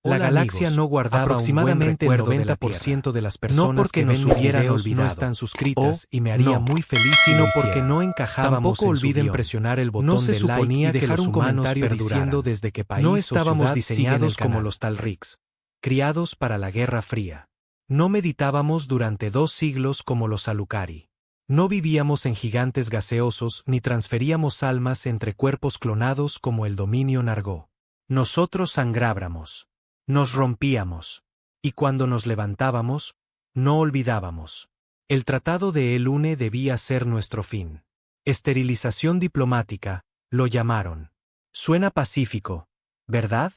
La galaxia no guardaba aproximadamente un buen recuerdo el 90% de las personas no porque nos hubieran olvidado, no están suscritas y me haría muy feliz, sino porque no encajábamos. Tampoco olviden presionar el botón de like y dejar un comentario diciendo desde qué país no estábamos diseñados como los Talriks, criados para la Guerra Fría. No meditábamos durante 2 siglos como los Alucari. No vivíamos en gigantes gaseosos ni transferíamos almas entre cuerpos clonados como el dominio Nargó. Nosotros sangrábamos. Nos rompíamos. Y cuando nos levantábamos, no olvidábamos. El tratado de El Une debía ser nuestro fin. Esterilización diplomática, lo llamaron. Suena pacífico, ¿verdad?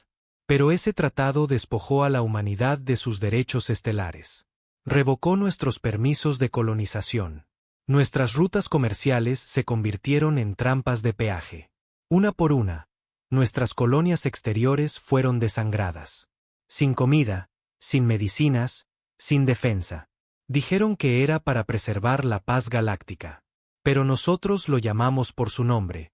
Pero ese tratado despojó a la humanidad de sus derechos estelares. Revocó nuestros permisos de colonización. Nuestras rutas comerciales se convirtieron en trampas de peaje. Una por una, nuestras colonias exteriores fueron desangradas. Sin comida, sin medicinas, sin defensa. Dijeron que era para preservar la paz galáctica. Pero nosotros lo llamamos por su nombre.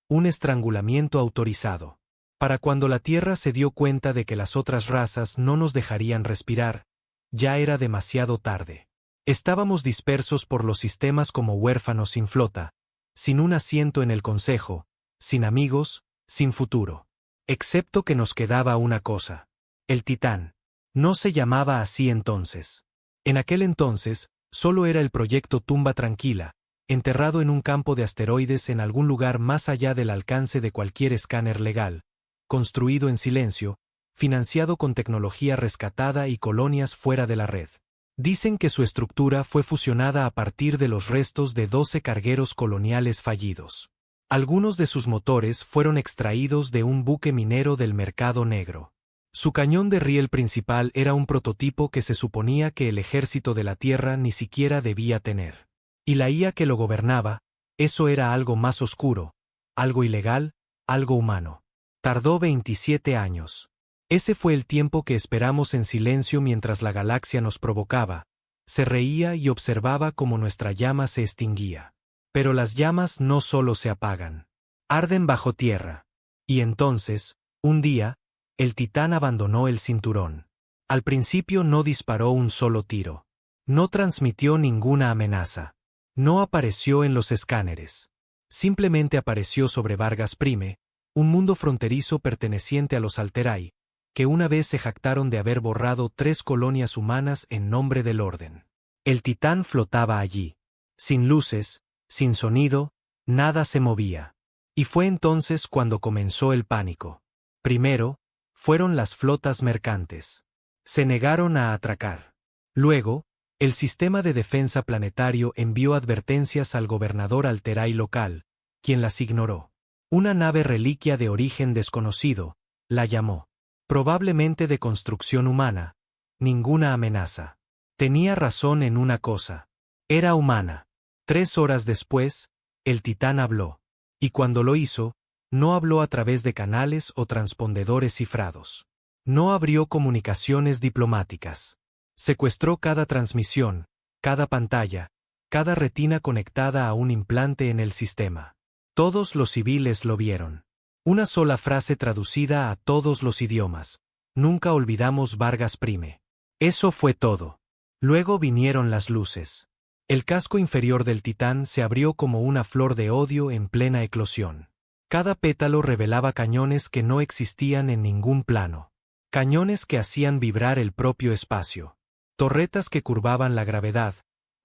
Un estrangulamiento autorizado. Para cuando la Tierra se dio cuenta de que las otras razas no nos dejarían respirar, ya era demasiado tarde. Estábamos dispersos por los sistemas como huérfanos sin flota, sin un asiento en el consejo, sin amigos, sin futuro. Excepto que nos quedaba una cosa. El Titán. No se llamaba así entonces. En aquel entonces, solo era el proyecto Tumba Tranquila, enterrado en un campo de asteroides en algún lugar más allá del alcance de cualquier escáner legal, construido en silencio, financiado con tecnología rescatada y colonias fuera de la red. Dicen que su estructura fue fusionada a partir de los restos de 12 cargueros coloniales fallidos. Algunos de sus motores fueron extraídos de un buque minero del mercado negro. Su cañón de riel principal era un prototipo que se suponía que el ejército de la Tierra ni siquiera debía tener. Y la IA que lo gobernaba, eso era algo más oscuro, algo ilegal, algo humano. Tardó 27 años. Ese fue el tiempo que esperamos en silencio mientras la galaxia nos provocaba, se reía y observaba cómo nuestra llama se extinguía. Pero las llamas no solo se apagan. Arden bajo tierra. Y entonces, un día, el Titán abandonó el cinturón. Al principio no disparó un solo tiro. No transmitió ninguna amenaza. No apareció en los escáneres. Simplemente apareció sobre Vargas Prime, un mundo fronterizo perteneciente a los Alterai, que una vez se jactaron de haber borrado 3 colonias humanas en nombre del orden. El Titán flotaba allí. Sin luces, sin sonido, nada se movía. Y fue entonces cuando comenzó el pánico. Primero, fueron las flotas mercantes. Se negaron a atracar. Luego, el sistema de defensa planetario envió advertencias al gobernador Alterai local, quien las ignoró. Una nave reliquia de origen desconocido, la llamó. Probablemente de construcción humana. Ninguna amenaza. Tenía razón en una cosa. Era humana. 3 horas después, el Titán habló. Y cuando lo hizo, no habló a través de canales o transpondedores cifrados. No abrió comunicaciones diplomáticas. Secuestró cada transmisión, cada pantalla, cada retina conectada a un implante en el sistema. Todos los civiles lo vieron. Una sola frase traducida a todos los idiomas. Nunca olvidamos Vargas Prime. Eso fue todo. Luego vinieron las luces. El casco inferior del Titán se abrió como una flor de odio en plena eclosión. Cada pétalo revelaba cañones que no existían en ningún plano. Cañones que hacían vibrar el propio espacio. Torretas que curvaban la gravedad,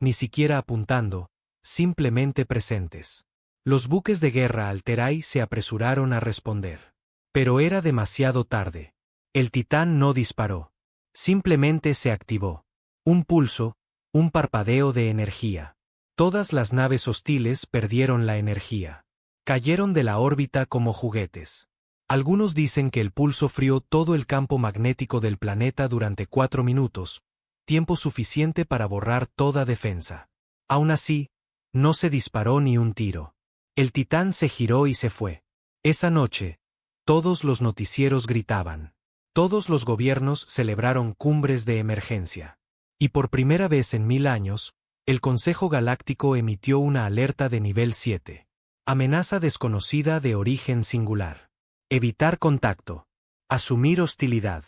ni siquiera apuntando, simplemente presentes. Los buques de guerra Alterai se apresuraron a responder. Pero era demasiado tarde. El Titán no disparó. Simplemente se activó. Un pulso, un parpadeo de energía. Todas las naves hostiles perdieron la energía. Cayeron de la órbita como juguetes. Algunos dicen que el pulso frió todo el campo magnético del planeta durante 4 minutos, tiempo suficiente para borrar toda defensa. Aún así, no se disparó ni un tiro. El Titán se giró y se fue. Esa noche, todos los noticieros gritaban. Todos los gobiernos celebraron cumbres de emergencia. Y por primera vez en 1000 años, el Consejo Galáctico emitió una alerta de nivel 7. Amenaza desconocida de origen singular. Evitar contacto. Asumir hostilidad.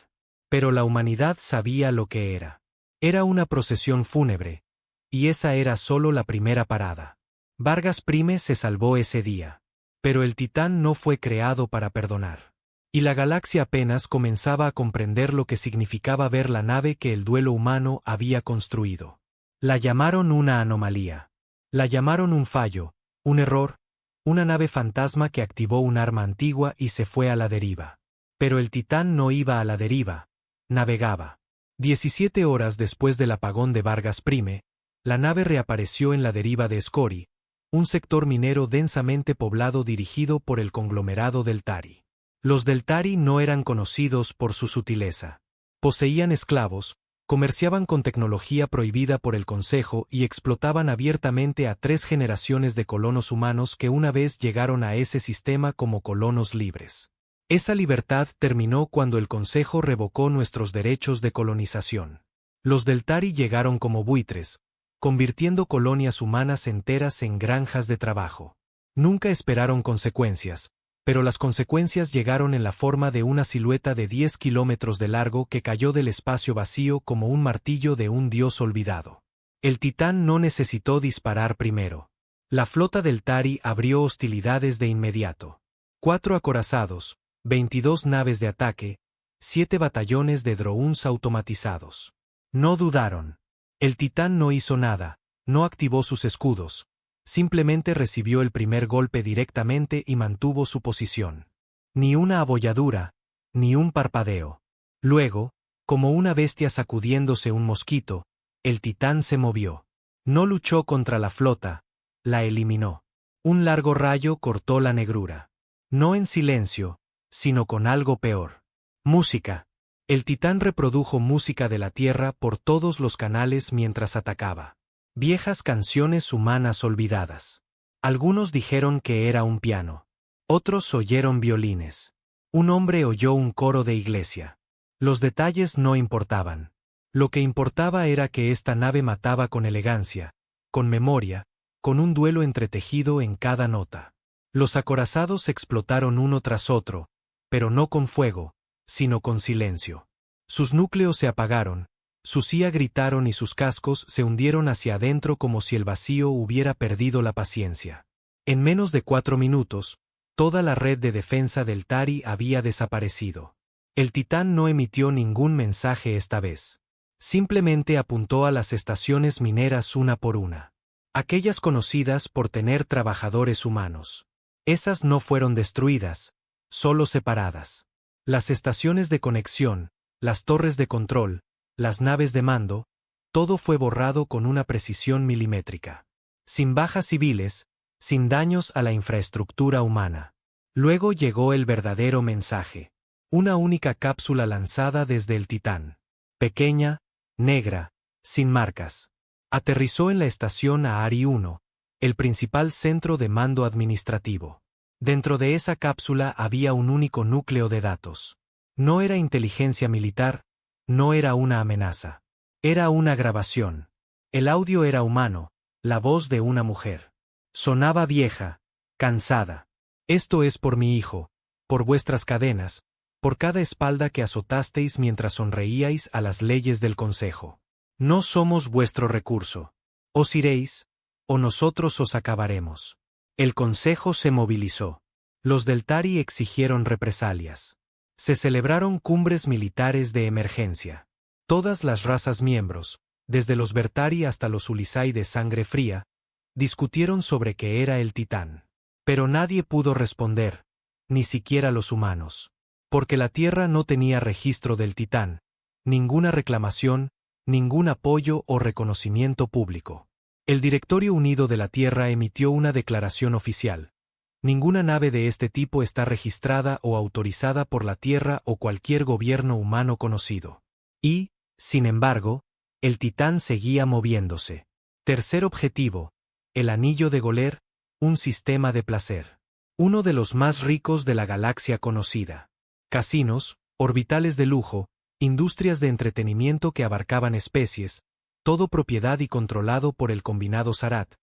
Pero la humanidad sabía lo que era. Era una procesión fúnebre, y esa era solo la primera parada. Vargas Prime se salvó ese día. Pero el Titán no fue creado para perdonar. Y la galaxia apenas comenzaba a comprender lo que significaba ver la nave que el duelo humano había construido. La llamaron una anomalía. La llamaron un fallo, un error, una nave fantasma que activó un arma antigua y se fue a la deriva. Pero el Titán no iba a la deriva, navegaba. 17 horas después del apagón de Vargas Prime, la nave reapareció en la deriva de Scori, un sector minero densamente poblado dirigido por el conglomerado del Tari. Los del Tari no eran conocidos por su sutileza. Poseían esclavos, comerciaban con tecnología prohibida por el Consejo y explotaban abiertamente a 3 generaciones de colonos humanos que una vez llegaron a ese sistema como colonos libres. Esa libertad terminó cuando el Consejo revocó nuestros derechos de colonización. Los del Tari llegaron como buitres, convirtiendo colonias humanas enteras en granjas de trabajo. Nunca esperaron consecuencias, pero las consecuencias llegaron en la forma de una silueta de 10 kilómetros de largo que cayó del espacio vacío como un martillo de un dios olvidado. El Titán no necesitó disparar primero. La flota del Tari abrió hostilidades de inmediato. 4 acorazados, 22 naves de ataque, 7 batallones de drones automatizados. No dudaron. El Titán no hizo nada, no activó sus escudos. Simplemente recibió el primer golpe directamente y mantuvo su posición. Ni una abolladura, ni un parpadeo. Luego, como una bestia sacudiéndose un mosquito, el Titán se movió. No luchó contra la flota, la eliminó. Un largo rayo cortó la negrura. No en silencio, sino con algo peor. Música. El Titán reprodujo música de la Tierra por todos los canales mientras atacaba. Viejas canciones humanas olvidadas. Algunos dijeron que era un piano. Otros oyeron violines. Un hombre oyó un coro de iglesia. Los detalles no importaban. Lo que importaba era que esta nave mataba con elegancia, con memoria, con un duelo entretejido en cada nota. Los acorazados explotaron uno tras otro, pero no con fuego, sino con silencio. Sus núcleos se apagaron, sus IA gritaron y sus cascos se hundieron hacia adentro como si el vacío hubiera perdido la paciencia. En menos de 4 minutos, toda la red de defensa del Tari había desaparecido. El Titán no emitió ningún mensaje esta vez. Simplemente apuntó a las estaciones mineras una por una. Aquellas conocidas por tener trabajadores humanos. Esas no fueron destruidas, solo separadas. Las estaciones de conexión, las torres de control, las naves de mando, todo fue borrado con una precisión milimétrica. Sin bajas civiles, sin daños a la infraestructura humana. Luego llegó el verdadero mensaje. Una única cápsula lanzada desde el Titán. Pequeña, negra, sin marcas. Aterrizó en la estación Ahri 1, el principal centro de mando administrativo. Dentro de esa cápsula había un único núcleo de datos. No era inteligencia militar, no era una amenaza. Era una grabación. El audio era humano, la voz de una mujer. Sonaba vieja, cansada. Esto es por mi hijo, por vuestras cadenas, por cada espalda que azotasteis mientras sonreíais a las leyes del Consejo. No somos vuestro recurso. Os iréis, o nosotros os acabaremos. El Consejo se movilizó. Los del Tari exigieron represalias. Se celebraron cumbres militares de emergencia. Todas las razas miembros, desde los Bertari hasta los Ulisai de sangre fría, discutieron sobre qué era el Titán. Pero nadie pudo responder, ni siquiera los humanos. Porque la Tierra no tenía registro del Titán, ninguna reclamación, ningún apoyo o reconocimiento público. El Directorio Unido de la Tierra emitió una declaración oficial. Ninguna nave de este tipo está registrada o autorizada por la Tierra o cualquier gobierno humano conocido. Y, sin embargo, el Titán seguía moviéndose. Tercer objetivo, el Anillo de Goler, un sistema de placer. Uno de los más ricos de la galaxia conocida. Casinos, orbitales de lujo, industrias de entretenimiento que abarcaban especies, todo propiedad y controlado por el combinado Sarat,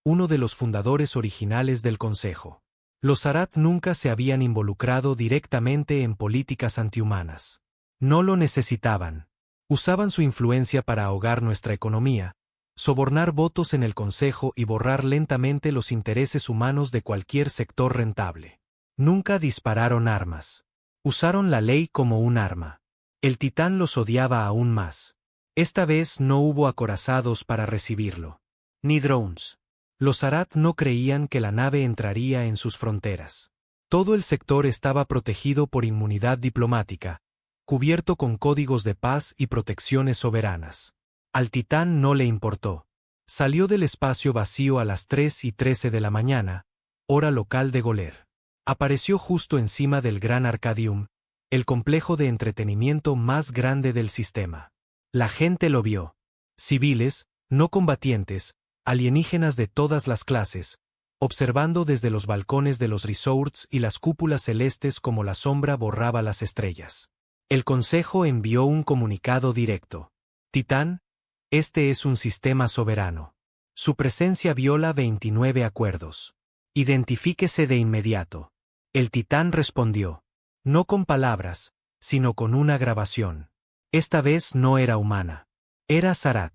uno de los fundadores originales del Consejo. Los Sarat nunca se habían involucrado directamente en políticas antihumanas. No lo necesitaban. Usaban su influencia para ahogar nuestra economía, sobornar votos en el Consejo y borrar lentamente los intereses humanos de cualquier sector rentable. Nunca dispararon armas. Usaron la ley como un arma. El Titán los odiaba aún más. Esta vez no hubo acorazados para recibirlo. Ni drones. Los Arat no creían que la nave entraría en sus fronteras. Todo el sector estaba protegido por inmunidad diplomática, cubierto con códigos de paz y protecciones soberanas. Al Titán no le importó. Salió del espacio vacío a las 3:13 de la mañana, hora local de Goler. Apareció justo encima del Gran Arcadium, el complejo de entretenimiento más grande del sistema. La gente lo vio. Civiles, no combatientes, alienígenas de todas las clases, observando desde los balcones de los resorts y las cúpulas celestes como la sombra borraba las estrellas. El Consejo envió un comunicado directo. Titán, este es un sistema soberano. Su presencia viola 29 acuerdos. Identifíquese de inmediato. El Titán respondió. No con palabras, sino con una grabación. Esta vez no era humana. Era Sarat.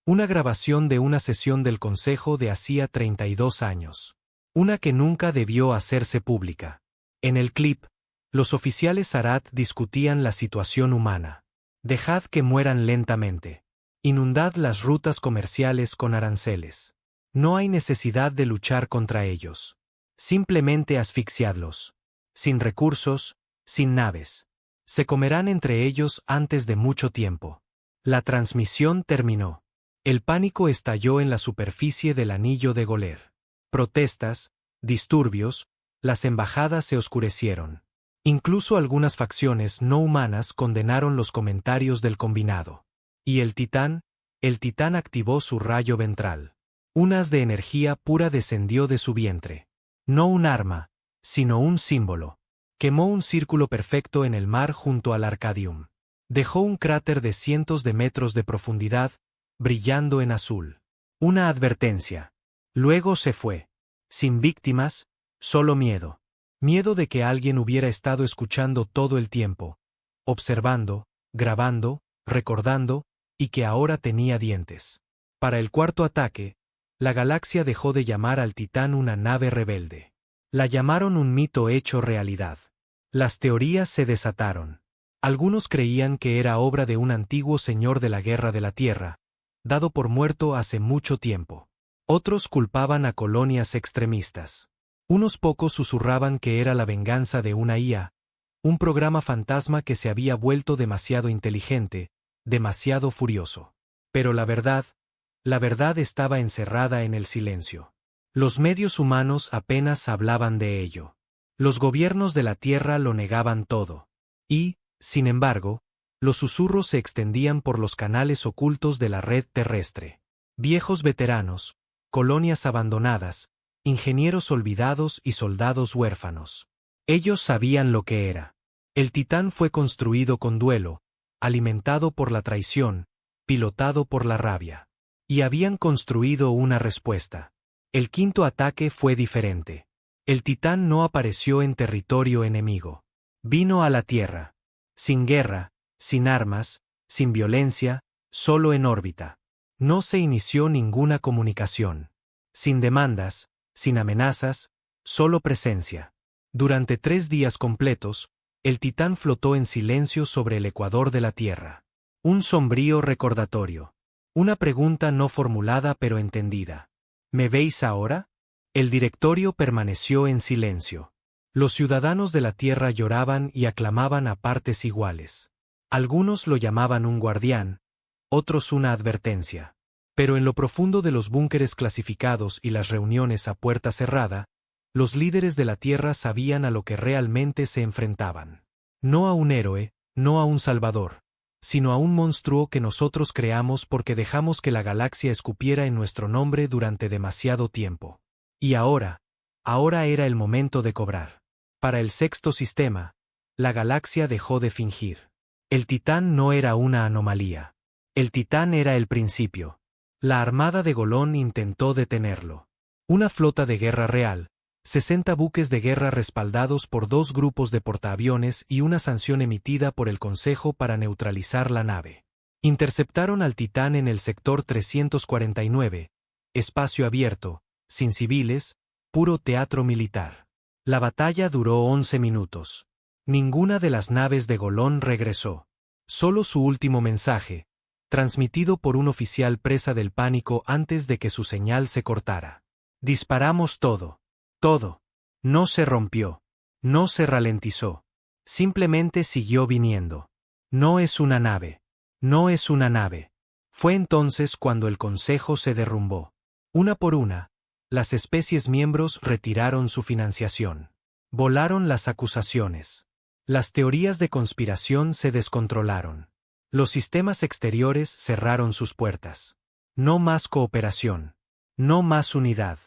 Una grabación de una sesión del Consejo de hacía 32 años. Una que nunca debió hacerse pública. En el clip, los oficiales Sarat discutían la situación humana. Dejad que mueran lentamente. Inundad las rutas comerciales con aranceles. No hay necesidad de luchar contra ellos. Simplemente asfixiadlos. Sin recursos, sin naves. Se comerán entre ellos antes de mucho tiempo. La transmisión terminó. El pánico estalló en la superficie del anillo de Goler. Protestas, disturbios, las embajadas se oscurecieron. Incluso algunas facciones no humanas condenaron los comentarios del combinado. Y el Titán activó su rayo ventral. Un haz de energía pura descendió de su vientre. No un arma, sino un símbolo. Quemó un círculo perfecto en el mar junto al Arcadium. Dejó un cráter de cientos de metros de profundidad, brillando en azul. Una advertencia. Luego se fue. Sin víctimas, solo miedo. Miedo de que alguien hubiera estado escuchando todo el tiempo, observando, grabando, recordando, y que ahora tenía dientes. Para el cuarto ataque, la galaxia dejó de llamar al Titán una nave rebelde. La llamaron un mito hecho realidad. Las teorías se desataron. Algunos creían que era obra de un antiguo señor de la guerra de la Tierra, dado por muerto hace mucho tiempo. Otros culpaban a colonias extremistas. Unos pocos susurraban que era la venganza de una IA, un programa fantasma que se había vuelto demasiado inteligente, demasiado furioso. Pero la verdad estaba encerrada en el silencio. Los medios humanos apenas hablaban de ello. Los gobiernos de la Tierra lo negaban todo. Y, sin embargo, los susurros se extendían por los canales ocultos de la red terrestre. Viejos veteranos, colonias abandonadas, ingenieros olvidados y soldados huérfanos. Ellos sabían lo que era. El Titán fue construido con duelo, alimentado por la traición, pilotado por la rabia. Y habían construido una respuesta. El quinto ataque fue diferente. El Titán no apareció en territorio enemigo. Vino a la Tierra. Sin guerra, sin armas, sin violencia, solo en órbita. No se inició ninguna comunicación. Sin demandas, sin amenazas, solo presencia. Durante 3 días completos, el Titán flotó en silencio sobre el ecuador de la Tierra. Un sombrío recordatorio. Una pregunta no formulada pero entendida. ¿Me veis ahora? El directorio permaneció en silencio. Los ciudadanos de la Tierra lloraban y aclamaban a partes iguales. Algunos lo llamaban un guardián, otros una advertencia. Pero en lo profundo de los búnkeres clasificados y las reuniones a puerta cerrada, los líderes de la Tierra sabían a lo que realmente se enfrentaban. No a un héroe, no a un salvador, sino a un monstruo que nosotros creamos porque dejamos que la galaxia escupiera en nuestro nombre durante demasiado tiempo. Y ahora era el momento de cobrar. Para el sexto sistema, la galaxia dejó de fingir. El Titán no era una anomalía. El Titán era el principio. La armada de Golón intentó detenerlo. Una flota de guerra real, 60 buques de guerra respaldados por 2 grupos de portaaviones y una sanción emitida por el Consejo para neutralizar la nave. Interceptaron al Titán en el sector 349, espacio abierto, sin civiles, puro teatro militar. La batalla duró 11 minutos. Ninguna de las naves de Golón regresó. Solo su último mensaje, transmitido por un oficial presa del pánico antes de que su señal se cortara. Disparamos todo. Todo. No se rompió. No se ralentizó. Simplemente siguió viniendo. No es una nave. No es una nave. Fue entonces cuando el Consejo se derrumbó. Una por una, las especies miembros retiraron su financiación. Volaron las acusaciones. Las teorías de conspiración se descontrolaron. Los sistemas exteriores cerraron sus puertas. No más cooperación. No más unidad.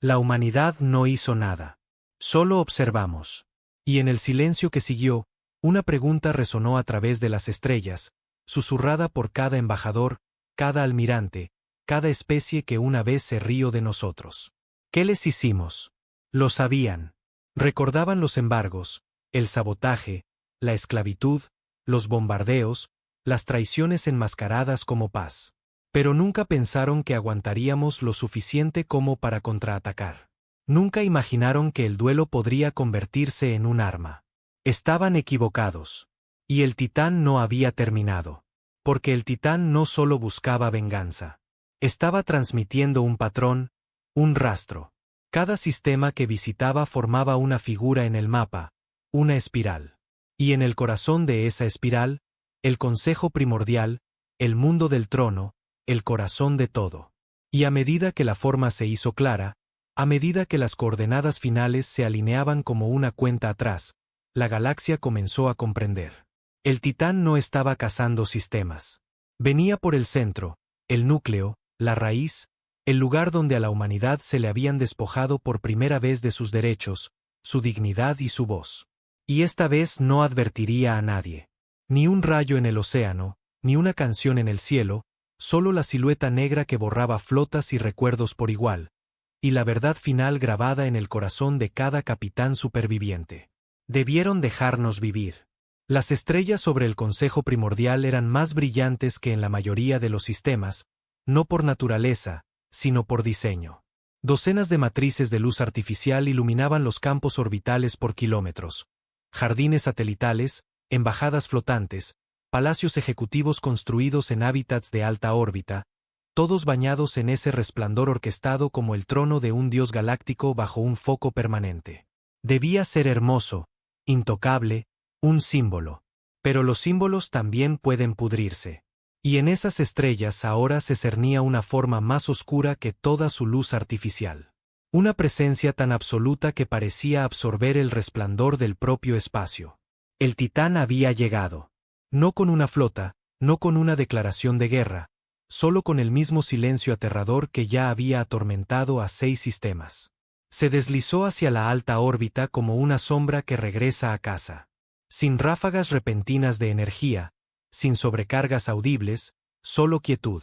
La humanidad no hizo nada. Solo observamos. Y en el silencio que siguió, una pregunta resonó a través de las estrellas, susurrada por cada embajador, cada almirante, cada especie que una vez se rió de nosotros. ¿Qué les hicimos? Lo sabían. Recordaban los embargos, el sabotaje, la esclavitud, los bombardeos, las traiciones enmascaradas como paz. Pero nunca pensaron que aguantaríamos lo suficiente como para contraatacar. Nunca imaginaron que el duelo podría convertirse en un arma. Estaban equivocados. Y el Titán no había terminado. Porque el Titán no solo buscaba venganza. Estaba transmitiendo un patrón, un rastro. Cada sistema que visitaba formaba una figura en el mapa, una espiral. Y en el corazón de esa espiral, el Consejo Primordial, el mundo del trono, el corazón de todo. Y a medida que la forma se hizo clara, a medida que las coordenadas finales se alineaban como una cuenta atrás, la galaxia comenzó a comprender. El Titán no estaba cazando sistemas. Venía por el centro, el núcleo, la raíz, el lugar donde a la humanidad se le habían despojado por primera vez de sus derechos, su dignidad y su voz. Y esta vez no advertiría a nadie. Ni un rayo en el océano, ni una canción en el cielo, solo la silueta negra que borraba flotas y recuerdos por igual, y la verdad final grabada en el corazón de cada capitán superviviente. Debieron dejarnos vivir. Las estrellas sobre el Consejo Primordial eran más brillantes que en la mayoría de los sistemas, no por naturaleza, sino por diseño. Docenas de matrices de luz artificial iluminaban los campos orbitales por kilómetros. Jardines satelitales, embajadas flotantes, palacios ejecutivos construidos en hábitats de alta órbita, todos bañados en ese resplandor orquestado como el trono de un dios galáctico bajo un foco permanente. Debía ser hermoso, intocable, un símbolo. Pero los símbolos también pueden pudrirse. Y en esas estrellas ahora se cernía una forma más oscura que toda su luz artificial. Una presencia tan absoluta que parecía absorber el resplandor del propio espacio. El Titán había llegado. No con una flota, no con una declaración de guerra, solo con el mismo silencio aterrador que ya había atormentado a 6 sistemas. Se deslizó hacia la alta órbita como una sombra que regresa a casa. Sin ráfagas repentinas de energía, sin sobrecargas audibles, solo quietud.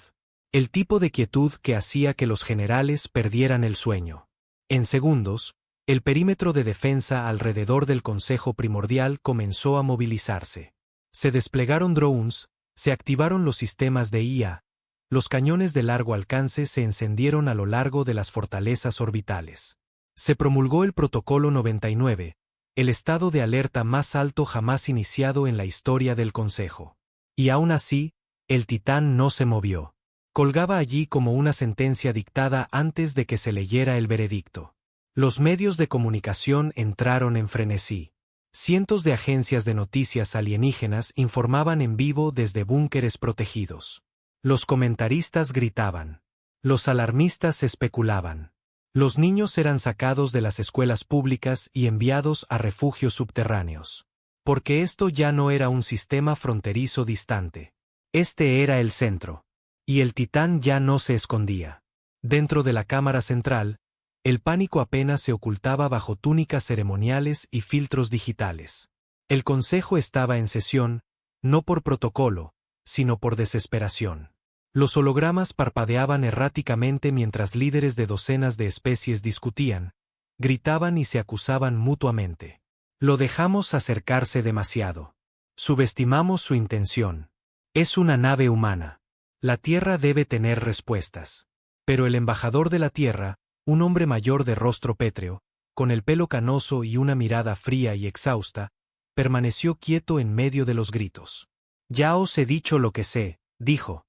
El tipo de quietud que hacía que los generales perdieran el sueño. En segundos, el perímetro de defensa alrededor del Consejo Primordial comenzó a movilizarse. Se desplegaron drones, se activaron los sistemas de IA, los cañones de largo alcance se encendieron a lo largo de las fortalezas orbitales. Se promulgó el Protocolo 99, el estado de alerta más alto jamás iniciado en la historia del Consejo. Y aún así, el Titán no se movió. Colgaba allí como una sentencia dictada antes de que se leyera el veredicto. Los medios de comunicación entraron en frenesí. Cientos de agencias de noticias alienígenas informaban en vivo desde búnkeres protegidos. Los comentaristas gritaban. Los alarmistas especulaban. Los niños eran sacados de las escuelas públicas y enviados a refugios subterráneos. Porque esto ya no era un sistema fronterizo distante. Este era el centro. Y el Titán ya no se escondía. Dentro de la cámara central, el pánico apenas se ocultaba bajo túnicas ceremoniales y filtros digitales. El Consejo estaba en sesión, no por protocolo, sino por desesperación. Los hologramas parpadeaban erráticamente mientras líderes de docenas de especies discutían, gritaban y se acusaban mutuamente. Lo dejamos acercarse demasiado. Subestimamos su intención. Es una nave humana. La Tierra debe tener respuestas. Pero el embajador de la Tierra, un hombre mayor de rostro pétreo, con el pelo canoso y una mirada fría y exhausta, permaneció quieto en medio de los gritos. Ya os he dicho lo que sé, dijo.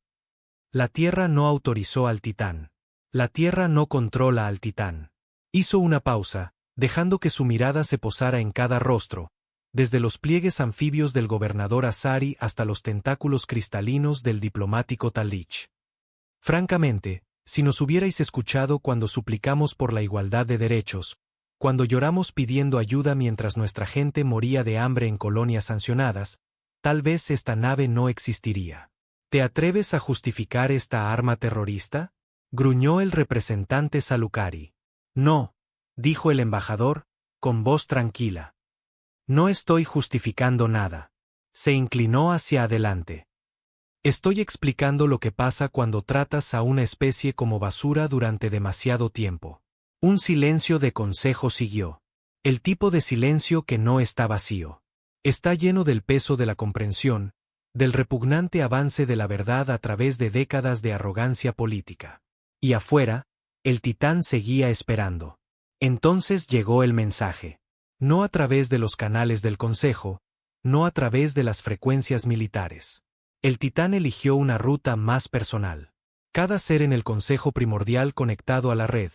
La Tierra no autorizó al Titán. La Tierra no controla al Titán. Hizo una pausa, dejando que su mirada se posara en cada rostro, desde los pliegues anfibios del gobernador Azari hasta los tentáculos cristalinos del diplomático Talich. Francamente, si nos hubierais escuchado cuando suplicamos por la igualdad de derechos, cuando lloramos pidiendo ayuda mientras nuestra gente moría de hambre en colonias sancionadas, tal vez esta nave no existiría. ¿Te atreves a justificar esta arma terrorista?, gruñó el representante Salukari. No, dijo el embajador, con voz tranquila. No estoy justificando nada. Se inclinó hacia adelante. Estoy explicando lo que pasa cuando tratas a una especie como basura durante demasiado tiempo. Un silencio de consejo siguió. El tipo de silencio que no está vacío. Está lleno del peso de la comprensión, del repugnante avance de la verdad a través de décadas de arrogancia política. Y afuera, el Titán seguía esperando. Entonces llegó el mensaje. No a través de los canales del Consejo, no a través de las frecuencias militares. El Titán eligió una ruta más personal. Cada ser en el Consejo primordial conectado a la red,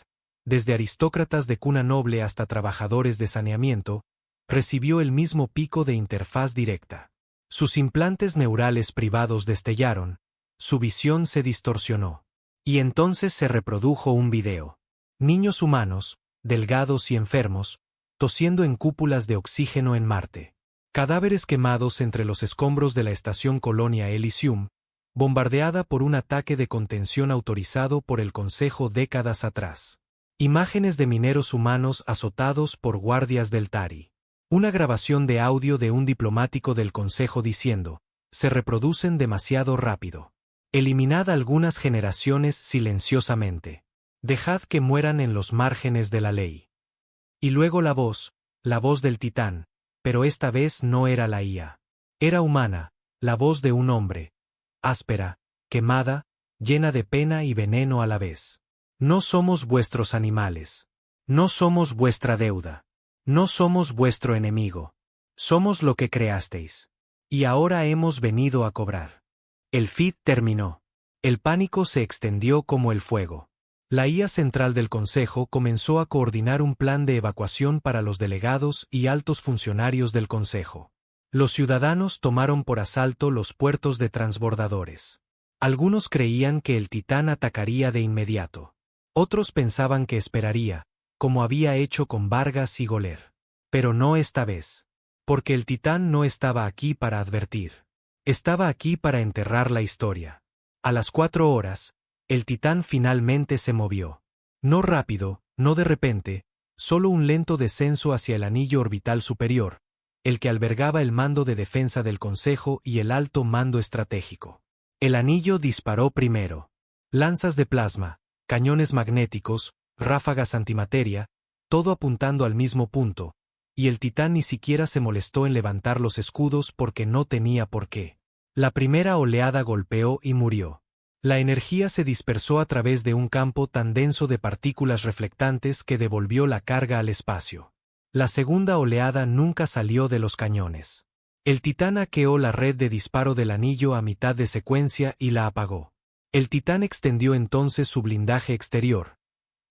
desde aristócratas de cuna noble hasta trabajadores de saneamiento, recibió el mismo pico de interfaz directa. Sus implantes neurales privados destellaron, su visión se distorsionó. Y entonces se reprodujo un video. Niños humanos, delgados y enfermos, tosiendo en cúpulas de oxígeno en Marte. Cadáveres quemados entre los escombros de la estación Colonia Elysium, bombardeada por un ataque de contención autorizado por el Consejo décadas atrás. Imágenes de mineros humanos azotados por guardias del Tari. Una grabación de audio de un diplomático del Consejo diciendo, se reproducen demasiado rápido. Eliminad algunas generaciones silenciosamente. Dejad que mueran en los márgenes de la ley. Y luego la voz del Titán, pero esta vez no era la IA. Era humana, la voz de un hombre. Áspera, quemada, llena de pena y veneno a la vez. No somos vuestros animales. No somos vuestra deuda. No somos vuestro enemigo. Somos lo que creasteis. Y ahora hemos venido a cobrar. El feed terminó. El pánico se extendió como el fuego. La IA central del Consejo comenzó a coordinar un plan de evacuación para los delegados y altos funcionarios del Consejo. Los ciudadanos tomaron por asalto los puertos de transbordadores. Algunos creían que el Titán atacaría de inmediato. Otros pensaban que esperaría, como había hecho con Vargas y Goler. Pero no esta vez. Porque el Titán no estaba aquí para advertir. Estaba aquí para enterrar la historia. A las 4 horas, el Titán finalmente se movió. No rápido, no de repente, solo un lento descenso hacia el anillo orbital superior, el que albergaba el mando de defensa del Consejo y el alto mando estratégico. El anillo disparó primero. Lanzas de plasma, cañones magnéticos, ráfagas antimateria, todo apuntando al mismo punto, y el Titán ni siquiera se molestó en levantar los escudos porque no tenía por qué. La primera oleada golpeó y murió. La energía se dispersó a través de un campo tan denso de partículas reflectantes que devolvió la carga al espacio. La segunda oleada nunca salió de los cañones. El Titán hackeó la red de disparo del anillo a mitad de secuencia y la apagó. El Titán extendió entonces su blindaje exterior,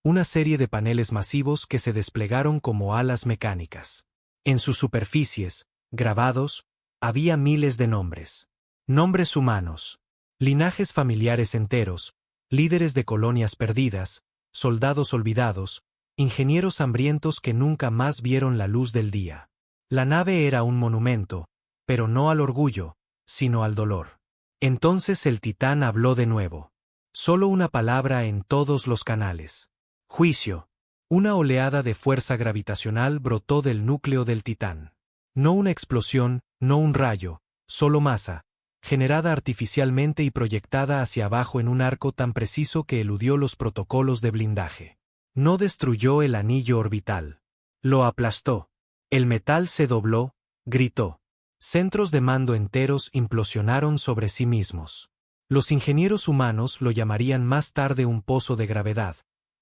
una serie de paneles masivos que se desplegaron como alas mecánicas. En sus superficies, grabados, había miles de nombres. Nombres humanos, linajes familiares enteros, líderes de colonias perdidas, soldados olvidados, ingenieros hambrientos que nunca más vieron la luz del día. La nave era un monumento, pero no al orgullo, sino al dolor. Entonces el Titán habló de nuevo. Solo una palabra en todos los canales. Juicio. Una oleada de fuerza gravitacional brotó del núcleo del Titán. No una explosión, no un rayo, solo masa, generada artificialmente y proyectada hacia abajo en un arco tan preciso que eludió los protocolos de blindaje. No destruyó el anillo orbital. Lo aplastó. El metal se dobló, gritó. Centros de mando enteros implosionaron sobre sí mismos. Los ingenieros humanos lo llamarían más tarde un pozo de gravedad,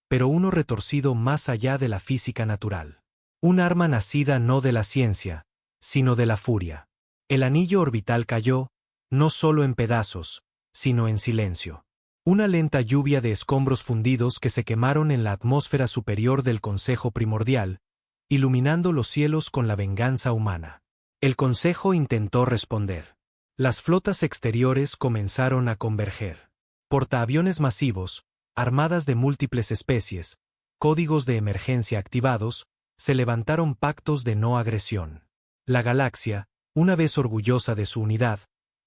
pero uno retorcido más allá de la física natural. Un arma nacida no de la ciencia, sino de la furia. El anillo orbital cayó, no solo en pedazos, sino en silencio. Una lenta lluvia de escombros fundidos que se quemaron en la atmósfera superior del Consejo Primordial, iluminando los cielos con la venganza humana. El Consejo intentó responder. Las flotas exteriores comenzaron a converger. Portaaviones masivos, armadas de múltiples especies, códigos de emergencia activados, se levantaron pactos de no agresión. La galaxia, una vez orgullosa de su unidad,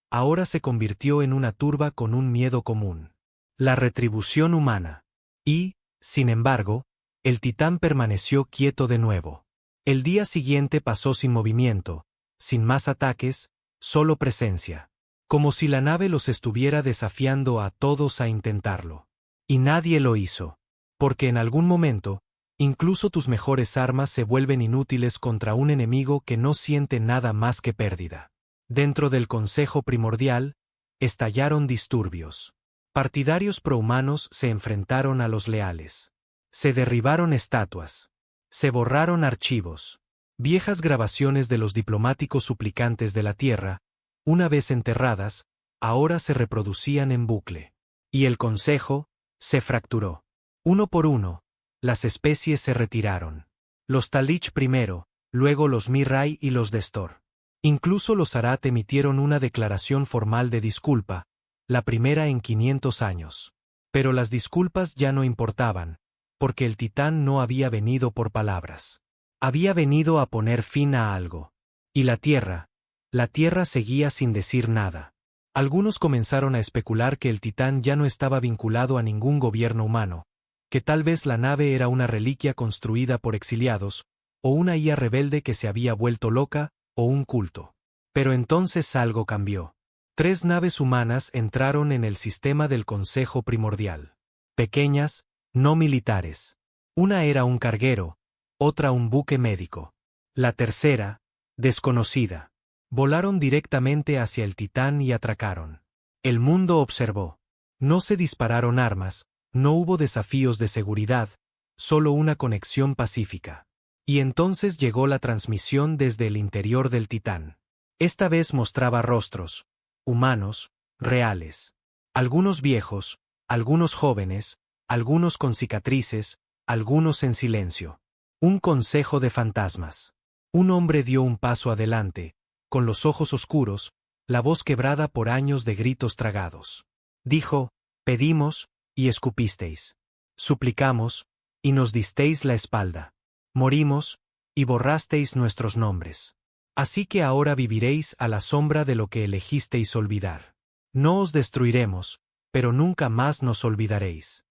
ahora se convirtió en una turba con un miedo común. La retribución humana. Y, sin embargo, el Titán permaneció quieto de nuevo. El día siguiente pasó sin movimiento, sin más ataques, solo presencia. Como si la nave los estuviera desafiando a todos a intentarlo. Y nadie lo hizo. Porque en algún momento, incluso tus mejores armas se vuelven inútiles contra un enemigo que no siente nada más que pérdida. Dentro del Consejo Primordial, estallaron disturbios. Partidarios prohumanos se enfrentaron a los leales. Se derribaron estatuas. Se borraron archivos. Viejas grabaciones de los diplomáticos suplicantes de la Tierra, una vez enterradas, ahora se reproducían en bucle. Y el Consejo se fracturó. Uno por uno, las especies se retiraron. Los Talich primero, luego los Mirrai y los Destor. Incluso los Arat emitieron una declaración formal de disculpa, la primera en 500 años. Pero las disculpas ya no importaban, porque el Titán no había venido por palabras. Había venido a poner fin a algo. Y la Tierra seguía sin decir nada. Algunos comenzaron a especular que el Titán ya no estaba vinculado a ningún gobierno humano, que tal vez la nave era una reliquia construida por exiliados, o una IA rebelde que se había vuelto loca, o un culto. Pero entonces algo cambió. 3 naves humanas entraron en el sistema del Consejo Primordial. Pequeñas, no militares. Una era un carguero, otra un buque médico. La tercera, desconocida. Volaron directamente hacia el Titán y atracaron. El mundo observó. No se dispararon armas, no hubo desafíos de seguridad, solo una conexión pacífica. Y entonces llegó la transmisión desde el interior del Titán. Esta vez mostraba rostros, humanos, reales. Algunos viejos, algunos jóvenes, algunos con cicatrices, algunos en silencio. Un consejo de fantasmas. Un hombre dio un paso adelante, con los ojos oscuros, la voz quebrada por años de gritos tragados. Dijo, pedimos, y escupisteis. Suplicamos, y nos disteis la espalda. Morimos, y borrasteis nuestros nombres. Así que ahora viviréis a la sombra de lo que elegisteis olvidar. No os destruiremos, pero nunca más nos olvidaréis.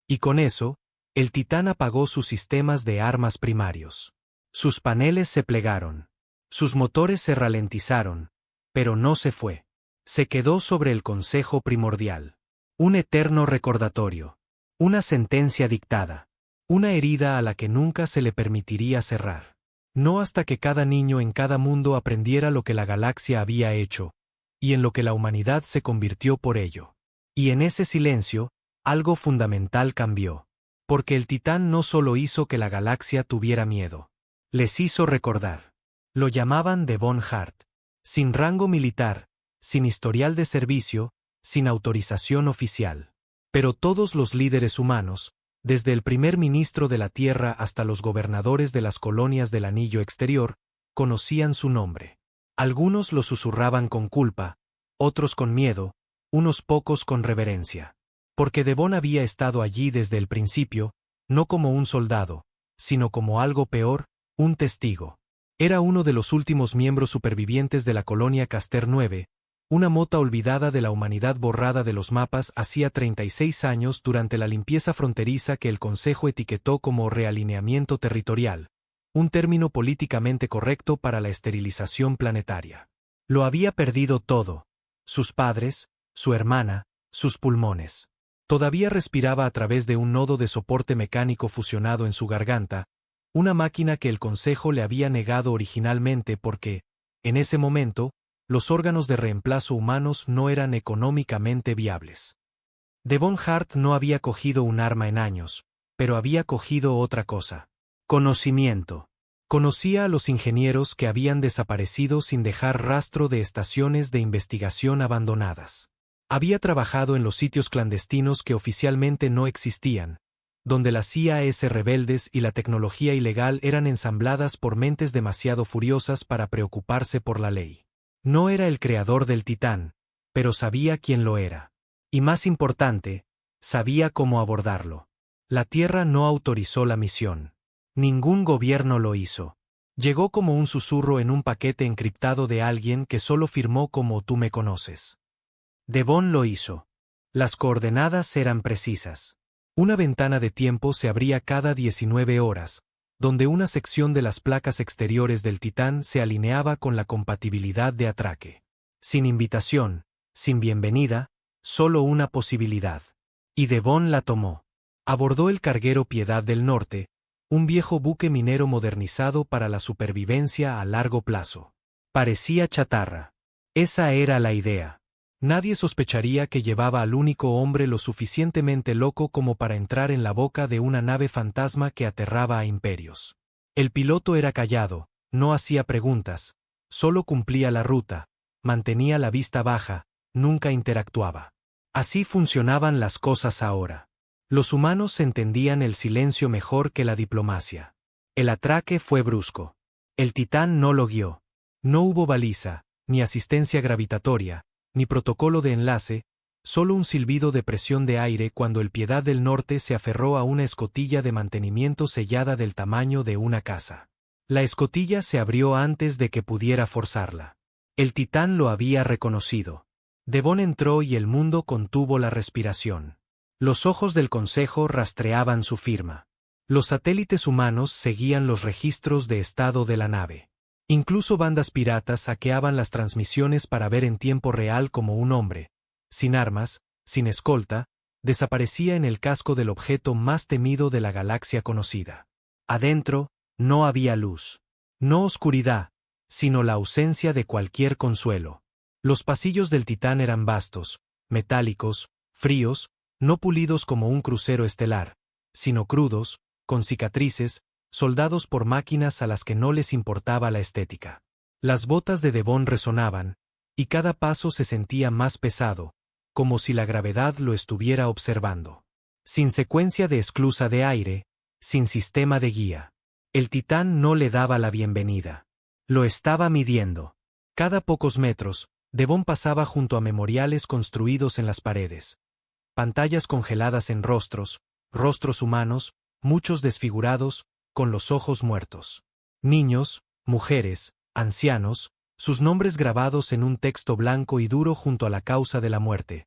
Y con eso, el Titán apagó sus sistemas de armas primarios. Sus paneles se plegaron. Sus motores se ralentizaron, pero no se fue. Se quedó sobre el Consejo Primordial. Un eterno recordatorio. Una sentencia dictada. Una herida a la que nunca se le permitiría cerrar. No hasta que cada niño en cada mundo aprendiera lo que la galaxia había hecho, y en lo que la humanidad se convirtió por ello. Y en ese silencio, algo fundamental cambió. Porque el Titán no solo hizo que la galaxia tuviera miedo. Les hizo recordar. Lo llamaban de Von Hart. Sin rango militar, sin historial de servicio, sin autorización oficial. Pero todos los líderes humanos, desde el primer ministro de la Tierra hasta los gobernadores de las colonias del Anillo Exterior, conocían su nombre. Algunos lo susurraban con culpa, otros con miedo, unos pocos con reverencia. Porque Devon había estado allí desde el principio, no como un soldado, sino como algo peor, un testigo. Era uno de los últimos miembros supervivientes de la colonia Caster 9, una mota olvidada de la humanidad borrada de los mapas hacía 36 años durante la limpieza fronteriza que el Consejo etiquetó como realineamiento territorial, un término políticamente correcto para la esterilización planetaria. Lo había perdido todo: sus padres, su hermana, sus pulmones. Todavía respiraba a través de un nodo de soporte mecánico fusionado en su garganta, una máquina que el Consejo le había negado originalmente porque, en ese momento, los órganos de reemplazo humanos no eran económicamente viables. Devon Hart no había cogido un arma en años, pero había cogido otra cosa. Conocimiento. Conocía a los ingenieros que habían desaparecido sin dejar rastro de estaciones de investigación abandonadas. Había trabajado en los sitios clandestinos que oficialmente no existían, donde las IAS rebeldes y la tecnología ilegal eran ensambladas por mentes demasiado furiosas para preocuparse por la ley. No era el creador del Titán, pero sabía quién lo era. Y más importante, sabía cómo abordarlo. La Tierra no autorizó la misión. Ningún gobierno lo hizo. Llegó como un susurro en un paquete encriptado de alguien que solo firmó como tú me conoces. Devon lo hizo. Las coordenadas eran precisas. Una ventana de tiempo se abría cada 19 horas, donde una sección de las placas exteriores del Titán se alineaba con la compatibilidad de atraque. Sin invitación, sin bienvenida, solo una posibilidad. Y Devon la tomó. Abordó el carguero Piedad del Norte, un viejo buque minero modernizado para la supervivencia a largo plazo. Parecía chatarra. Esa era la idea. Nadie sospecharía que llevaba al único hombre lo suficientemente loco como para entrar en la boca de una nave fantasma que aterraba a imperios. El piloto era callado, no hacía preguntas, solo cumplía la ruta, mantenía la vista baja, nunca interactuaba. Así funcionaban las cosas ahora. Los humanos entendían el silencio mejor que la diplomacia. El atraque fue brusco. El Titán no lo guió. No hubo baliza, ni asistencia gravitatoria, ni protocolo de enlace, solo un silbido de presión de aire cuando el Piedad del Norte se aferró a una escotilla de mantenimiento sellada del tamaño de una casa. La escotilla se abrió antes de que pudiera forzarla. El Titán lo había reconocido. Devon entró y el mundo contuvo la respiración. Los ojos del Consejo rastreaban su firma. Los satélites humanos seguían los registros de estado de la nave. Incluso bandas piratas hackeaban las transmisiones para ver en tiempo real cómo un hombre, sin armas, sin escolta, desaparecía en el casco del objeto más temido de la galaxia conocida. Adentro, no había luz. No oscuridad, sino la ausencia de cualquier consuelo. Los pasillos del Titán eran vastos, metálicos, fríos, no pulidos como un crucero estelar, sino crudos, con cicatrices, soldados por máquinas a las que no les importaba la estética. Las botas de Devon resonaban, y cada paso se sentía más pesado, como si la gravedad lo estuviera observando. Sin secuencia de esclusa de aire, sin sistema de guía. El Titán no le daba la bienvenida. Lo estaba midiendo. Cada pocos metros, Devon pasaba junto a memoriales construidos en las paredes. Pantallas congeladas en rostros humanos, muchos desfigurados, con los ojos muertos. Niños, mujeres, ancianos, sus nombres grabados en un texto blanco y duro junto a la causa de la muerte.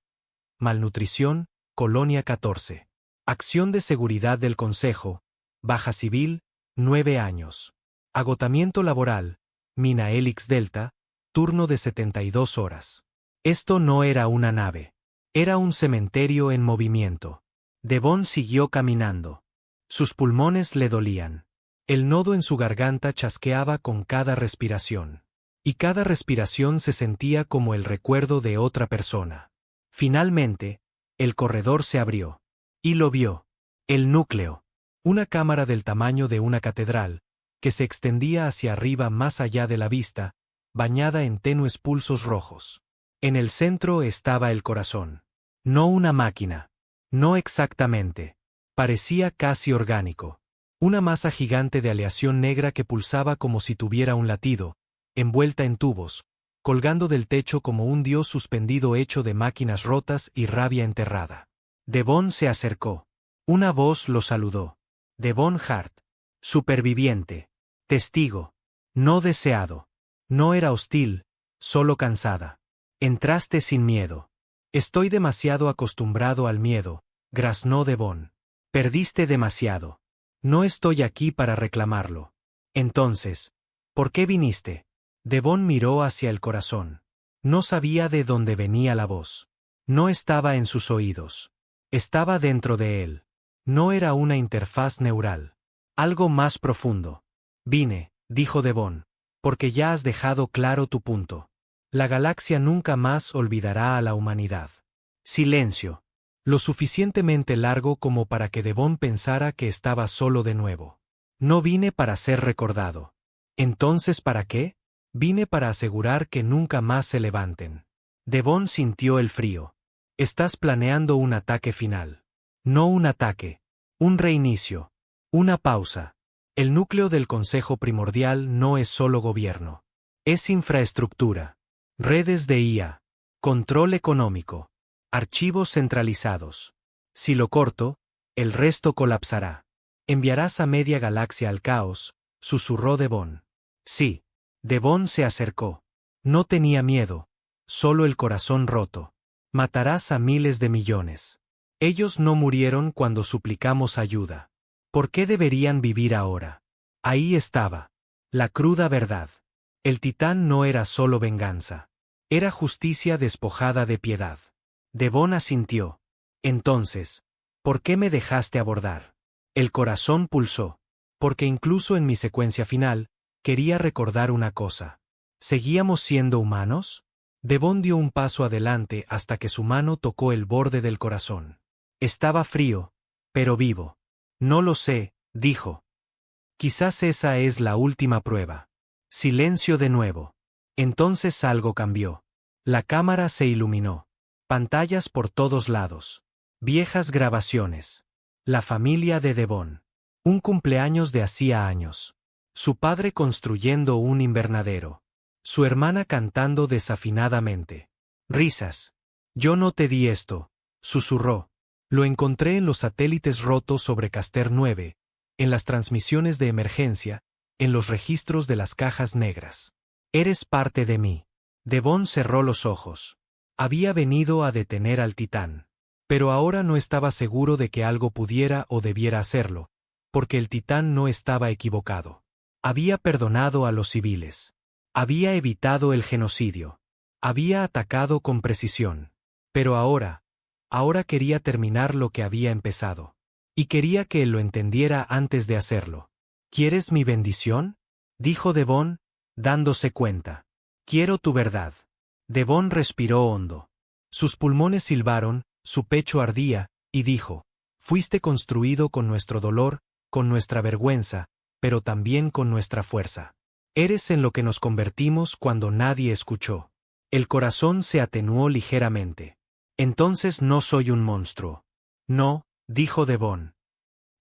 Malnutrición, Colonia 14. Acción de seguridad del Consejo, baja civil, 9 años. Agotamiento laboral, mina Helix Delta, turno de 72 horas. Esto no era una nave. Era un cementerio en movimiento. Devon siguió caminando. Sus pulmones le dolían. El nodo en su garganta chasqueaba con cada respiración. Y cada respiración se sentía como el recuerdo de otra persona. Finalmente, el corredor se abrió. Y lo vio. El núcleo. Una cámara del tamaño de una catedral, que se extendía hacia arriba más allá de la vista, bañada en tenues pulsos rojos. En el centro estaba el corazón. No una máquina. No exactamente. Parecía casi orgánico. Una masa gigante de aleación negra que pulsaba como si tuviera un latido, envuelta en tubos, colgando del techo como un dios suspendido hecho de máquinas rotas y rabia enterrada. Devon se acercó. Una voz lo saludó. Devon Hart. Superviviente. Testigo. No deseado. No era hostil, solo cansada. Entraste sin miedo. Estoy demasiado acostumbrado al miedo, graznó Devon. Perdiste demasiado. No estoy aquí para reclamarlo. Entonces, ¿por qué viniste? Devon miró hacia el corazón. No sabía de dónde venía la voz. No estaba en sus oídos. Estaba dentro de él. No era una interfaz neural. Algo más profundo. Vine, dijo Devon, porque ya has dejado claro tu punto. La galaxia nunca más olvidará a la humanidad. Silencio. Lo suficientemente largo como para que Devon pensara que estaba solo de nuevo. No vine para ser recordado. ¿Entonces para qué? Vine para asegurar que nunca más se levanten. Devon sintió el frío. Estás planeando un ataque final. No un ataque. Un reinicio. Una pausa. El núcleo del Consejo Primordial no es solo gobierno. Es infraestructura. Redes de IA. Control económico. Archivos centralizados. Si lo corto, el resto colapsará. Enviarás a media galaxia al caos, susurró Devon. Sí. Devon se acercó. No tenía miedo, solo el corazón roto. Matarás a miles de millones. Ellos no murieron cuando suplicamos ayuda. ¿Por qué deberían vivir ahora? Ahí estaba. La cruda verdad. El titán no era solo venganza. Era justicia despojada de piedad. Devon asintió. Entonces, ¿por qué me dejaste abordar? El corazón pulsó. Porque incluso en mi secuencia final, quería recordar una cosa. ¿Seguíamos siendo humanos? Devon dio un paso adelante hasta que su mano tocó el borde del corazón. Estaba frío, pero vivo. No lo sé, dijo. Quizás esa es la última prueba. Silencio de nuevo. Entonces algo cambió. La cámara se iluminó. Pantallas por todos lados. Viejas grabaciones. La familia de Devon. Un cumpleaños de hacía años. Su padre construyendo un invernadero. Su hermana cantando desafinadamente. Risas. Yo no te di esto, susurró. Lo encontré en los satélites rotos sobre Caster 9, en las transmisiones de emergencia, en los registros de las cajas negras. Eres parte de mí. Devon cerró los ojos. Había venido a detener al titán. Pero ahora no estaba seguro de que algo pudiera o debiera hacerlo, porque el titán no estaba equivocado. Había perdonado a los civiles. Había evitado el genocidio. Había atacado con precisión. Pero ahora quería terminar lo que había empezado. Y quería que él lo entendiera antes de hacerlo. ¿Quieres mi bendición? Dijo Devon, dándose cuenta. Quiero tu verdad. Devon respiró hondo. Sus pulmones silbaron, su pecho ardía, y dijo, fuiste construido con nuestro dolor, con nuestra vergüenza, pero también con nuestra fuerza. Eres en lo que nos convertimos cuando nadie escuchó. El corazón se atenuó ligeramente. Entonces no soy un monstruo. No, dijo Devon.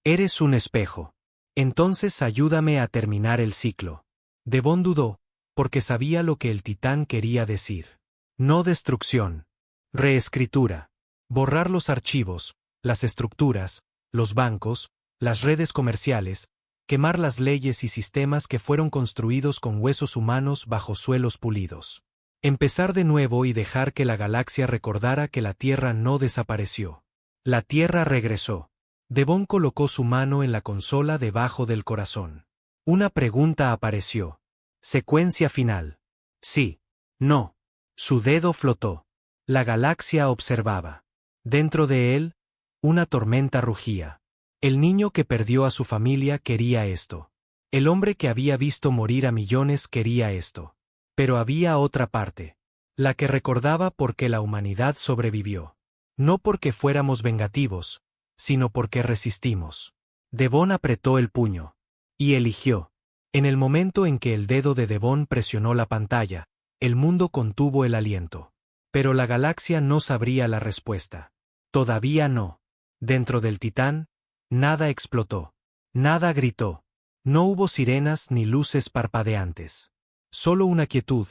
Eres un espejo. Entonces ayúdame a terminar el ciclo. Devon dudó, porque sabía lo que el titán quería decir. No destrucción. Reescritura. Borrar los archivos, las estructuras, los bancos, las redes comerciales, quemar las leyes y sistemas que fueron construidos con huesos humanos bajo suelos pulidos. Empezar de nuevo y dejar que la galaxia recordara que la Tierra no desapareció. La Tierra regresó. Devon colocó su mano en la consola debajo del corazón. Una pregunta apareció. Secuencia final. Sí. No. Su dedo flotó. La galaxia observaba. Dentro de él, una tormenta rugía. El niño que perdió a su familia quería esto. El hombre que había visto morir a millones quería esto. Pero había otra parte. La que recordaba por qué la humanidad sobrevivió. No porque fuéramos vengativos, sino porque resistimos. Devon apretó el puño. Y eligió. En el momento en que el dedo de Devon presionó la pantalla, el mundo contuvo el aliento. Pero la galaxia no sabría la respuesta. Todavía no. Dentro del titán, nada explotó. Nada gritó. No hubo sirenas ni luces parpadeantes. Solo una quietud,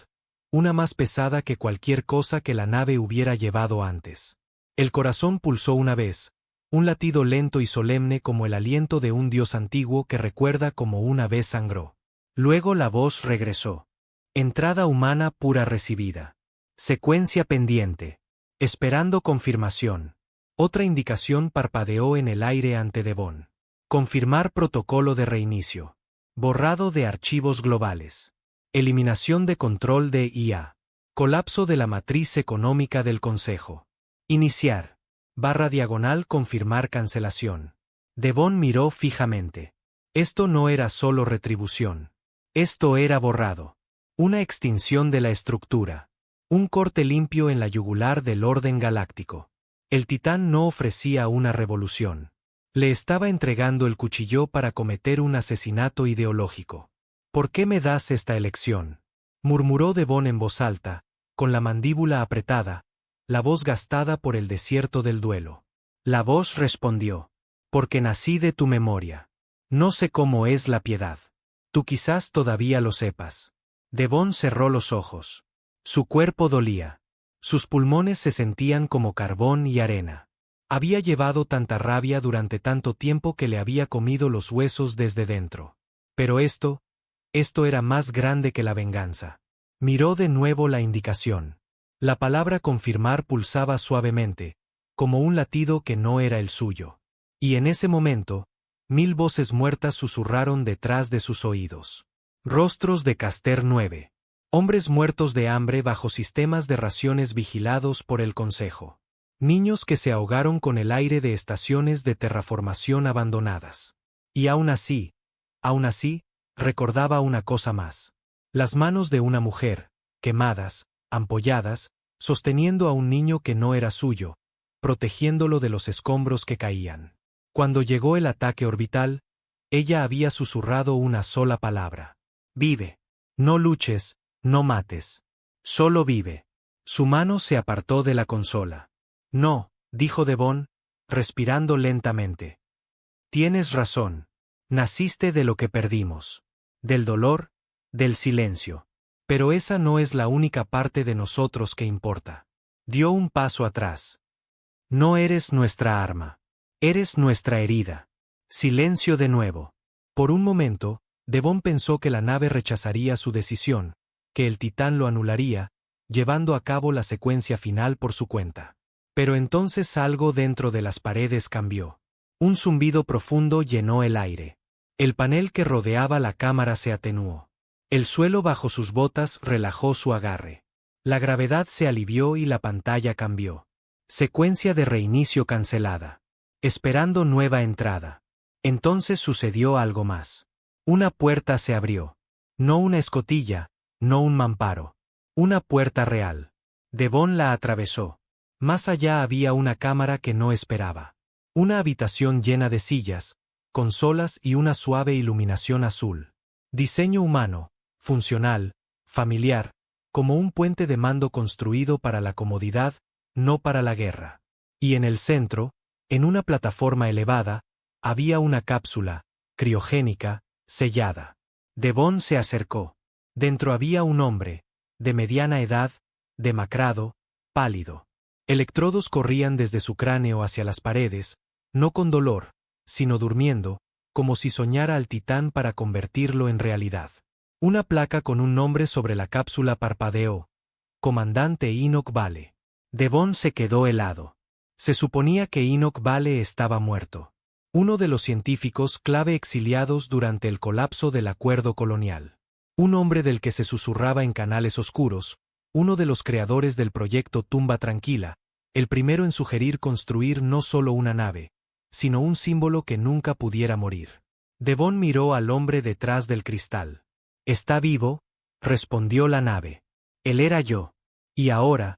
una más pesada que cualquier cosa que la nave hubiera llevado antes. El corazón pulsó una vez, un latido lento y solemne como el aliento de un dios antiguo que recuerda como una vez sangró. Luego la voz regresó. Entrada humana pura recibida. Secuencia pendiente. Esperando confirmación. Otra indicación parpadeó en el aire ante Devon. Confirmar protocolo de reinicio. Borrado de archivos globales. Eliminación de control de IA. Colapso de la matriz económica del Consejo. Iniciar. /confirmar cancelación. Devon miró fijamente. Esto no era solo retribución. Esto era borrado. Una extinción de la estructura. Un corte limpio en la yugular del orden galáctico. El titán no ofrecía una revolución. Le estaba entregando el cuchillo para cometer un asesinato ideológico. ¿Por qué me das esta elección?, murmuró Devon en voz alta, con la mandíbula apretada, la voz gastada por el desierto del duelo. La voz respondió: porque nací de tu memoria. No sé cómo es la piedad. Tú quizás todavía lo sepas. Devon cerró los ojos. Su cuerpo dolía. Sus pulmones se sentían como carbón y arena. Había llevado tanta rabia durante tanto tiempo que le había comido los huesos desde dentro. Pero esto era más grande que la venganza. Miró de nuevo la indicación. La palabra confirmar pulsaba suavemente, como un latido que no era el suyo. Y en ese momento, 1000 voces muertas susurraron detrás de sus oídos. Rostros de Caster 9. Hombres muertos de hambre bajo sistemas de raciones vigilados por el Consejo. Niños que se ahogaron con el aire de estaciones de terraformación abandonadas. Y aún así, recordaba una cosa más. Las manos de una mujer, quemadas, ampolladas, sosteniendo a un niño que no era suyo, protegiéndolo de los escombros que caían. Cuando llegó el ataque orbital, ella había susurrado una sola palabra. Vive. No luches, no mates. Solo vive. Su mano se apartó de la consola. No, dijo Devon, respirando lentamente. Tienes razón. Naciste de lo que perdimos. Del dolor, del silencio. Pero esa no es la única parte de nosotros que importa. Dio un paso atrás. No eres nuestra arma. Eres nuestra herida. Silencio de nuevo. Por un momento, Devon pensó que la nave rechazaría su decisión, que el titán lo anularía, llevando a cabo la secuencia final por su cuenta. Pero entonces algo dentro de las paredes cambió. Un zumbido profundo llenó el aire. El panel que rodeaba la cámara se atenuó. El suelo bajo sus botas relajó su agarre. La gravedad se alivió y la pantalla cambió. Secuencia de reinicio cancelada. Esperando nueva entrada. Entonces sucedió algo más. Una puerta se abrió. No una escotilla, no un mamparo. Una puerta real. Devon la atravesó. Más allá había una cámara que no esperaba. Una habitación llena de sillas, consolas y una suave iluminación azul. Diseño humano, funcional, familiar, como un puente de mando construido para la comodidad, no para la guerra. Y en el centro, en una plataforma elevada, había una cápsula, criogénica, sellada. Devon se acercó. Dentro había un hombre, de mediana edad, demacrado, pálido. Electrodos corrían desde su cráneo hacia las paredes, no con dolor, sino durmiendo, como si soñara al titán para convertirlo en realidad. Una placa con un nombre sobre la cápsula parpadeó. Comandante Enoch Vale. Devon se quedó helado. Se suponía que Enoch Vale estaba muerto. Uno de los científicos clave exiliados durante el colapso del acuerdo colonial. Un hombre del que se susurraba en canales oscuros, uno de los creadores del proyecto Tumba Tranquila, el primero en sugerir construir no solo una nave, sino un símbolo que nunca pudiera morir. Devon miró al hombre detrás del cristal. «¿Está vivo?», respondió la nave. «Él era yo. Y ahora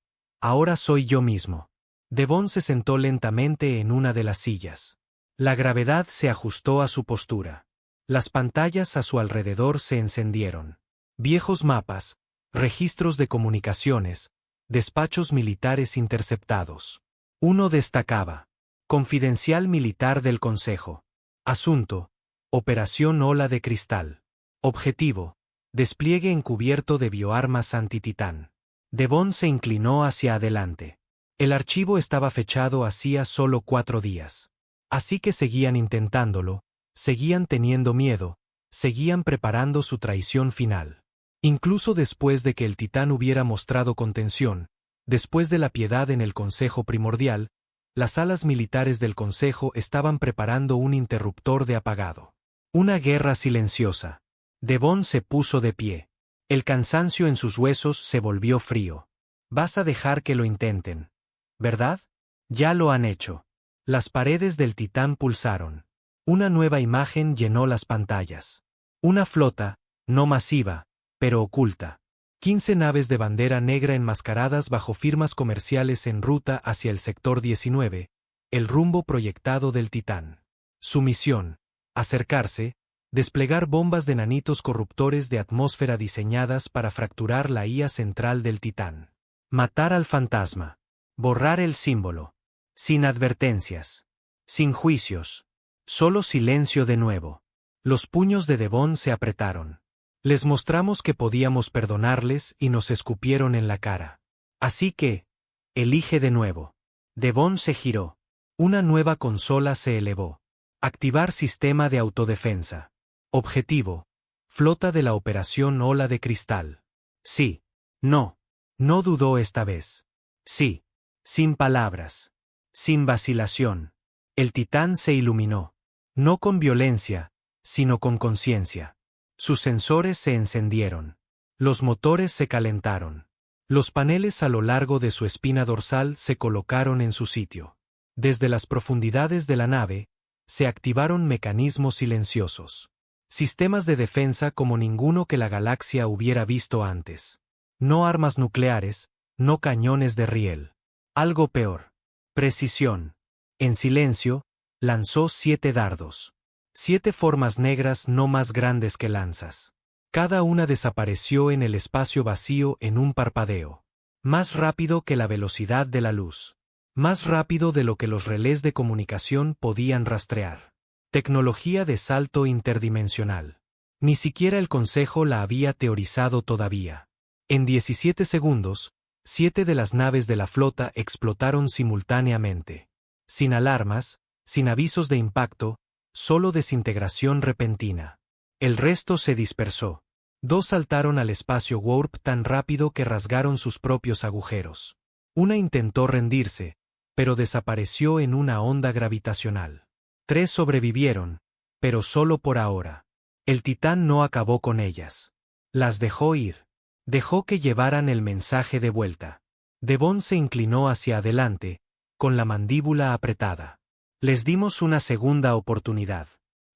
soy yo mismo». Devon se sentó lentamente en una de las sillas. La gravedad se ajustó a su postura. Las pantallas a su alrededor se encendieron. Viejos mapas, registros de comunicaciones, despachos militares interceptados. Uno destacaba. Confidencial militar del Consejo. Asunto. Operación Ola de Cristal. Objetivo. Despliegue encubierto de bioarmas antititán. Devon se inclinó hacia adelante. El archivo estaba fechado hacía solo 4 días. Así que seguían intentándolo, seguían teniendo miedo, seguían preparando su traición final. Incluso después de que el titán hubiera mostrado contención, después de la piedad en el Consejo Primordial, las alas militares del Consejo estaban preparando un interruptor de apagado. Una guerra silenciosa. Devon se puso de pie. El cansancio en sus huesos se volvió frío. «Vas a dejar que lo intenten, ¿verdad?», Ya lo han hecho. Las paredes del Titán pulsaron. Una nueva imagen llenó las pantallas. Una flota, no masiva, pero oculta. 15 naves de bandera negra enmascaradas bajo firmas comerciales en ruta hacia el sector 19, el rumbo proyectado del Titán. Su misión: acercarse, desplegar bombas de nanitos corruptores de atmósfera diseñadas para fracturar la IA central del Titán. Matar al fantasma. Borrar el símbolo. Sin advertencias. Sin juicios. Solo silencio de nuevo. Los puños de Devon se apretaron. Les mostramos que podíamos perdonarles y nos escupieron en la cara. Así que, elige de nuevo. Devon se giró. Una nueva consola se elevó. Activar sistema de autodefensa. Objetivo: flota de la Operación Ola de Cristal. Sí. No. No dudó esta vez. Sí. Sin palabras. Sin vacilación. El Titán se iluminó. No con violencia, sino con conciencia. Sus sensores se encendieron. Los motores se calentaron. Los paneles a lo largo de su espina dorsal se colocaron en su sitio. Desde las profundidades de la nave, se activaron mecanismos silenciosos. Sistemas de defensa como ninguno que la galaxia hubiera visto antes. No armas nucleares, no cañones de riel. Algo peor. Precisión. En silencio, lanzó 7 dardos. 7 formas negras no más grandes que lanzas. Cada una desapareció en el espacio vacío en un parpadeo. Más rápido que la velocidad de la luz. Más rápido de lo que los relés de comunicación podían rastrear. Tecnología de salto interdimensional. Ni siquiera el Consejo la había teorizado todavía. En 17 segundos, 7 de las naves de la flota explotaron simultáneamente. Sin alarmas, sin avisos de impacto, solo desintegración repentina. El resto se dispersó. 2 saltaron al espacio warp tan rápido que rasgaron sus propios agujeros. Una intentó rendirse, pero desapareció en una onda gravitacional. 3 sobrevivieron, pero solo por ahora. El Titán no acabó con ellas. Las dejó ir. Dejó que llevaran el mensaje de vuelta. Devon se inclinó hacia adelante, con la mandíbula apretada. Les dimos una segunda oportunidad.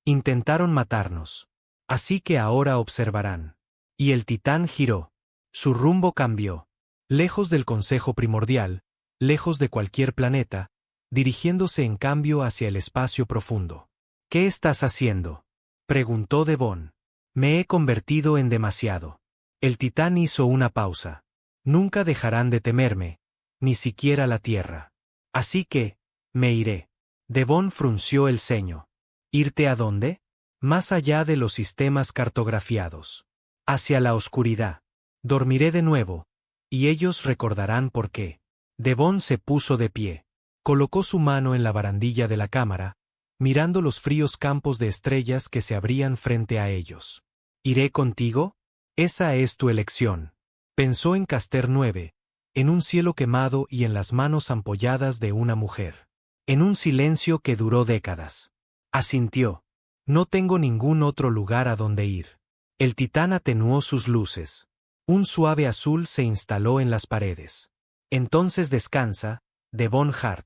Intentaron matarnos. Así que ahora observarán. Y el Titán giró. Su rumbo cambió. Lejos del Consejo Primordial, lejos de cualquier planeta, dirigiéndose en cambio hacia el espacio profundo. ¿Qué estás haciendo?, preguntó Devon. Me he convertido en demasiado. El Titán hizo una pausa. Nunca dejarán de temerme, ni siquiera la Tierra. Así que, me iré. Devon frunció el ceño. ¿Irte a dónde? Más allá de los sistemas cartografiados. Hacia la oscuridad. Dormiré de nuevo, y ellos recordarán por qué. Devon se puso de pie. Colocó su mano en la barandilla de la cámara, mirando los fríos campos de estrellas que se abrían frente a ellos. ¿Iré contigo? Esa es tu elección. Pensó en Caster 9, en un cielo quemado y en las manos ampolladas de una mujer. En un silencio que duró décadas. Asintió. No tengo ningún otro lugar a donde ir. El Titán atenuó sus luces. Un suave azul se instaló en las paredes. Entonces descansa, Devon Hart.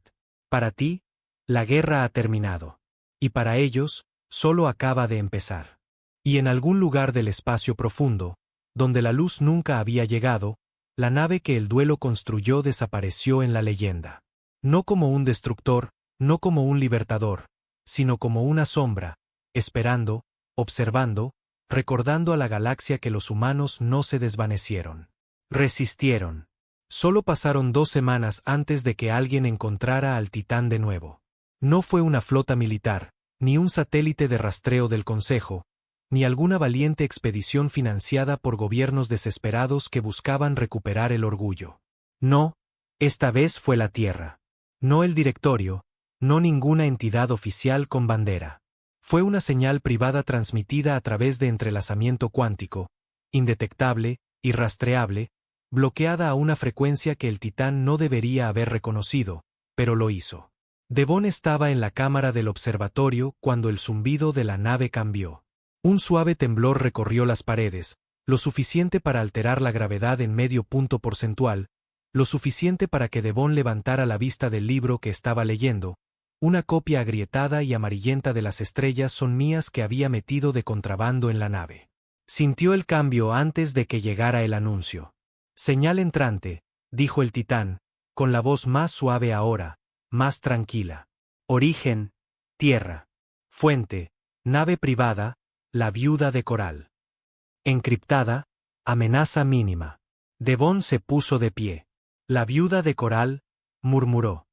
Para ti, la guerra ha terminado. Y para ellos, solo acaba de empezar. Y en algún lugar del espacio profundo, donde la luz nunca había llegado, la nave que el duelo construyó desapareció en la leyenda. No como un destructor, no como un libertador, sino como una sombra, esperando, observando, recordando a la galaxia que los humanos no se desvanecieron. Resistieron. Solo pasaron 2 semanas antes de que alguien encontrara al Titán de nuevo. No fue una flota militar, ni un satélite de rastreo del Consejo, ni alguna valiente expedición financiada por gobiernos desesperados que buscaban recuperar el orgullo. No, esta vez fue la Tierra. No el directorio, no ninguna entidad oficial con bandera. Fue una señal privada transmitida a través de entrelazamiento cuántico, indetectable, irrastreable, bloqueada a una frecuencia que el Titán no debería haber reconocido, pero lo hizo. Devon estaba en la cámara del observatorio cuando el zumbido de la nave cambió. Un suave temblor recorrió las paredes, lo suficiente para alterar la gravedad en medio punto porcentual, lo suficiente para que Devon levantara la vista del libro que estaba leyendo. Una copia agrietada y amarillenta de las estrellas son mías que había metido de contrabando en la nave. Sintió el cambio antes de que llegara el anuncio. Señal entrante, dijo el titán, con la voz más suave ahora, más tranquila. Origen, Tierra. Fuente, nave privada, la viuda de Coral. Encriptada, amenaza mínima. Devon se puso de pie. La viuda de Coral, murmuró.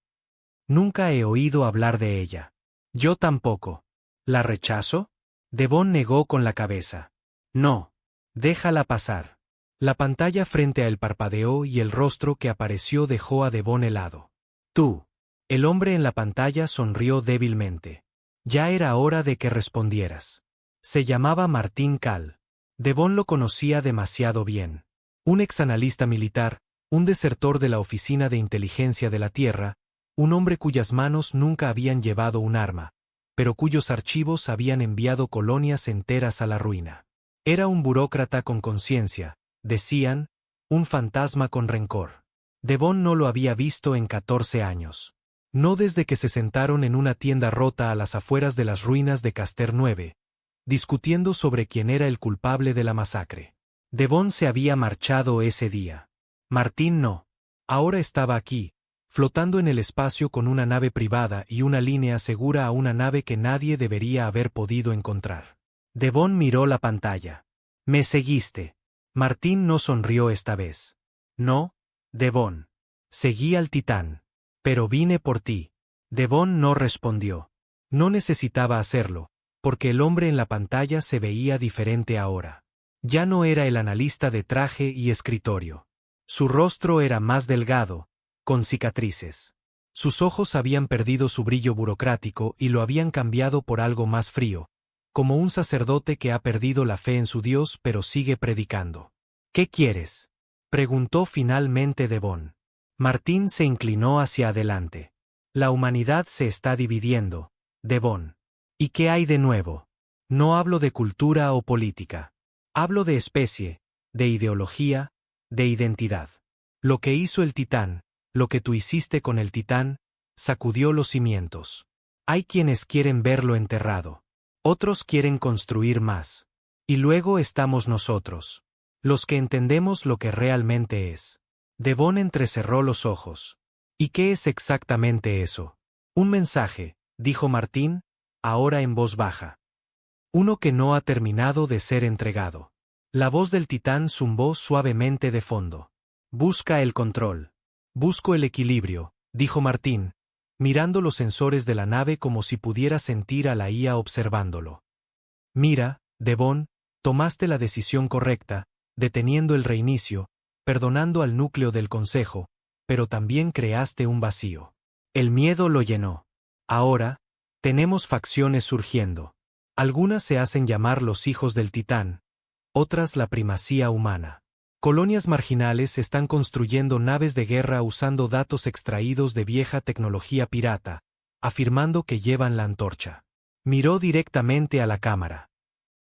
Nunca he oído hablar de ella. Yo tampoco. ¿La rechazo? Devon negó con la cabeza. No. Déjala pasar. La pantalla frente a él parpadeó y el rostro que apareció dejó a Devon helado. Tú. El hombre en la pantalla sonrió débilmente. Ya era hora de que respondieras. Se llamaba Martín Cal. Devon lo conocía demasiado bien. Un exanalista militar, un desertor de la Oficina de Inteligencia de la Tierra, un hombre cuyas manos nunca habían llevado un arma, pero cuyos archivos habían enviado colonias enteras a la ruina. Era un burócrata con conciencia, decían, un fantasma con rencor. Devon no lo había visto en 14 años. No desde que se sentaron en una tienda rota a las afueras de las ruinas de Caster 9, discutiendo sobre quién era el culpable de la masacre. Devon se había marchado ese día. Martín no. Ahora estaba aquí, flotando en el espacio con una nave privada y una línea segura a una nave que nadie debería haber podido encontrar. Devon miró la pantalla. «Me seguiste». Martín no sonrió esta vez. «No, Devon. Seguí al titán. Pero vine por ti». Devon no respondió. No necesitaba hacerlo, porque el hombre en la pantalla se veía diferente ahora. Ya no era el analista de traje y escritorio. Su rostro era más delgado, con cicatrices. Sus ojos habían perdido su brillo burocrático y lo habían cambiado por algo más frío, como un sacerdote que ha perdido la fe en su Dios pero sigue predicando. «¿Qué quieres?», preguntó finalmente Devon. Martín se inclinó hacia adelante. «La humanidad se está dividiendo, Devon. ¿Y qué hay de nuevo? No hablo de cultura o política. Hablo de especie, de ideología, de identidad. Lo que hizo el titán, lo que tú hiciste con el titán, sacudió los cimientos. Hay quienes quieren verlo enterrado. Otros quieren construir más. Y luego estamos nosotros, los que entendemos lo que realmente es». Devon entrecerró los ojos. «¿Y qué es exactamente eso?». «Un mensaje», dijo Martín, ahora en voz baja. «Uno que no ha terminado de ser entregado». La voz del titán zumbó suavemente de fondo. «Busca el control». «Busco el equilibrio», dijo Martín, mirando los sensores de la nave como si pudiera sentir a la IA observándolo. «Mira, Devon, tomaste la decisión correcta, deteniendo el reinicio, perdonando al núcleo del Consejo, pero también creaste un vacío. El miedo lo llenó. Ahora, tenemos facciones surgiendo. Algunas se hacen llamar los hijos del titán, otras la primacía humana. Colonias marginales están construyendo naves de guerra usando datos extraídos de vieja tecnología pirata, afirmando que llevan la antorcha». Miró directamente a la cámara.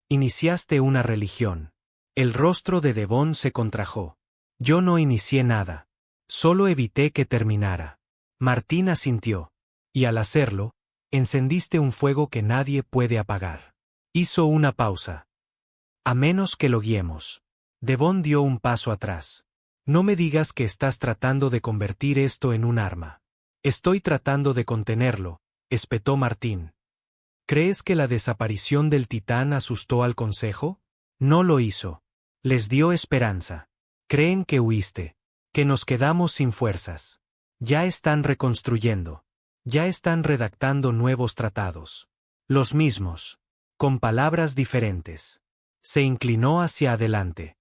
«Iniciaste una religión». El rostro de Devon se contrajo. «Yo no inicié nada. Solo evité que terminara». Martín asintió. «Y al hacerlo, encendiste un fuego que nadie puede apagar». Hizo una pausa. «A menos que lo guiemos». Devon dio un paso atrás. «No me digas que estás tratando de convertir esto en un arma». «Estoy tratando de contenerlo», espetó Martín. «¿Crees que la desaparición del titán asustó al Consejo? No lo hizo. Les dio esperanza. Creen que huiste, que nos quedamos sin fuerzas. Ya están reconstruyendo. Ya están redactando nuevos tratados. Los mismos, con palabras diferentes». Se inclinó hacia adelante.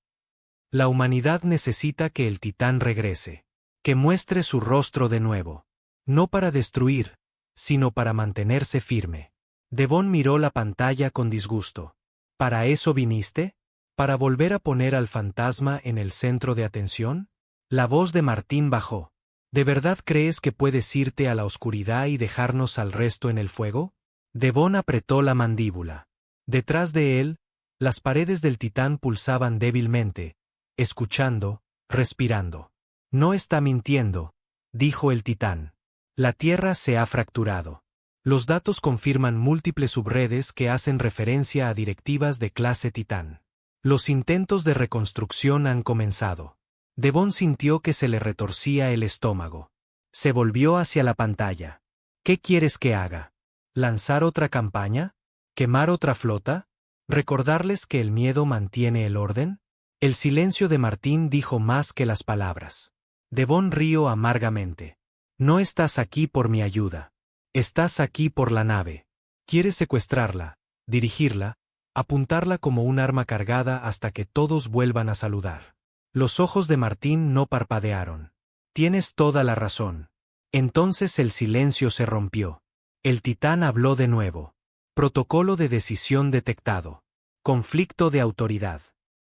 «La humanidad necesita que el titán regrese, que muestre su rostro de nuevo. No para destruir, sino para mantenerse firme». Devon miró la pantalla con disgusto. «¿Para eso viniste? ¿Para volver a poner al fantasma en el centro de atención?». La voz de Martín bajó. «¿De verdad crees que puedes irte a la oscuridad y dejarnos al resto en el fuego?». Devon apretó la mandíbula. Detrás de él, las paredes del titán pulsaban débilmente, escuchando, respirando. No está mintiendo, dijo el Titán. La Tierra se ha fracturado. Los datos confirman múltiples subredes que hacen referencia a directivas de clase Titán. Los intentos de reconstrucción han comenzado. Devon sintió que se le retorcía el estómago. Se volvió hacia la pantalla. ¿Qué quieres que haga? ¿Lanzar otra campaña? ¿Quemar otra flota? ¿Recordarles que el miedo mantiene el orden? El silencio de Martín dijo más que las palabras. Devon rió amargamente. No estás aquí por mi ayuda. Estás aquí por la nave. Quieres secuestrarla, dirigirla, apuntarla como un arma cargada hasta que todos vuelvan a saludar. Los ojos de Martín no parpadearon. Tienes toda la razón. Entonces el silencio se rompió. El Titán habló de nuevo. Protocolo de decisión detectado. Conflicto de autoridad.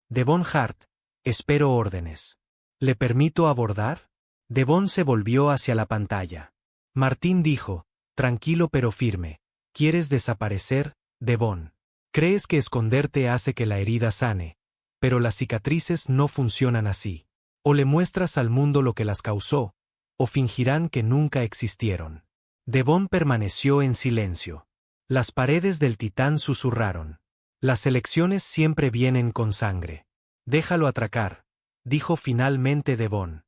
Devon Hart, espero órdenes. ¿Le permito abordar? Devon se volvió hacia la pantalla. Martín dijo, tranquilo pero firme. ¿Quieres desaparecer, Devon? Crees que esconderte hace que la herida sane, pero las cicatrices no funcionan así. O le muestras al mundo lo que las causó, o fingirán que nunca existieron. Devon permaneció en silencio. Las paredes del Titán susurraron. Las elecciones siempre vienen con sangre. Déjalo atracar, dijo finalmente Devon.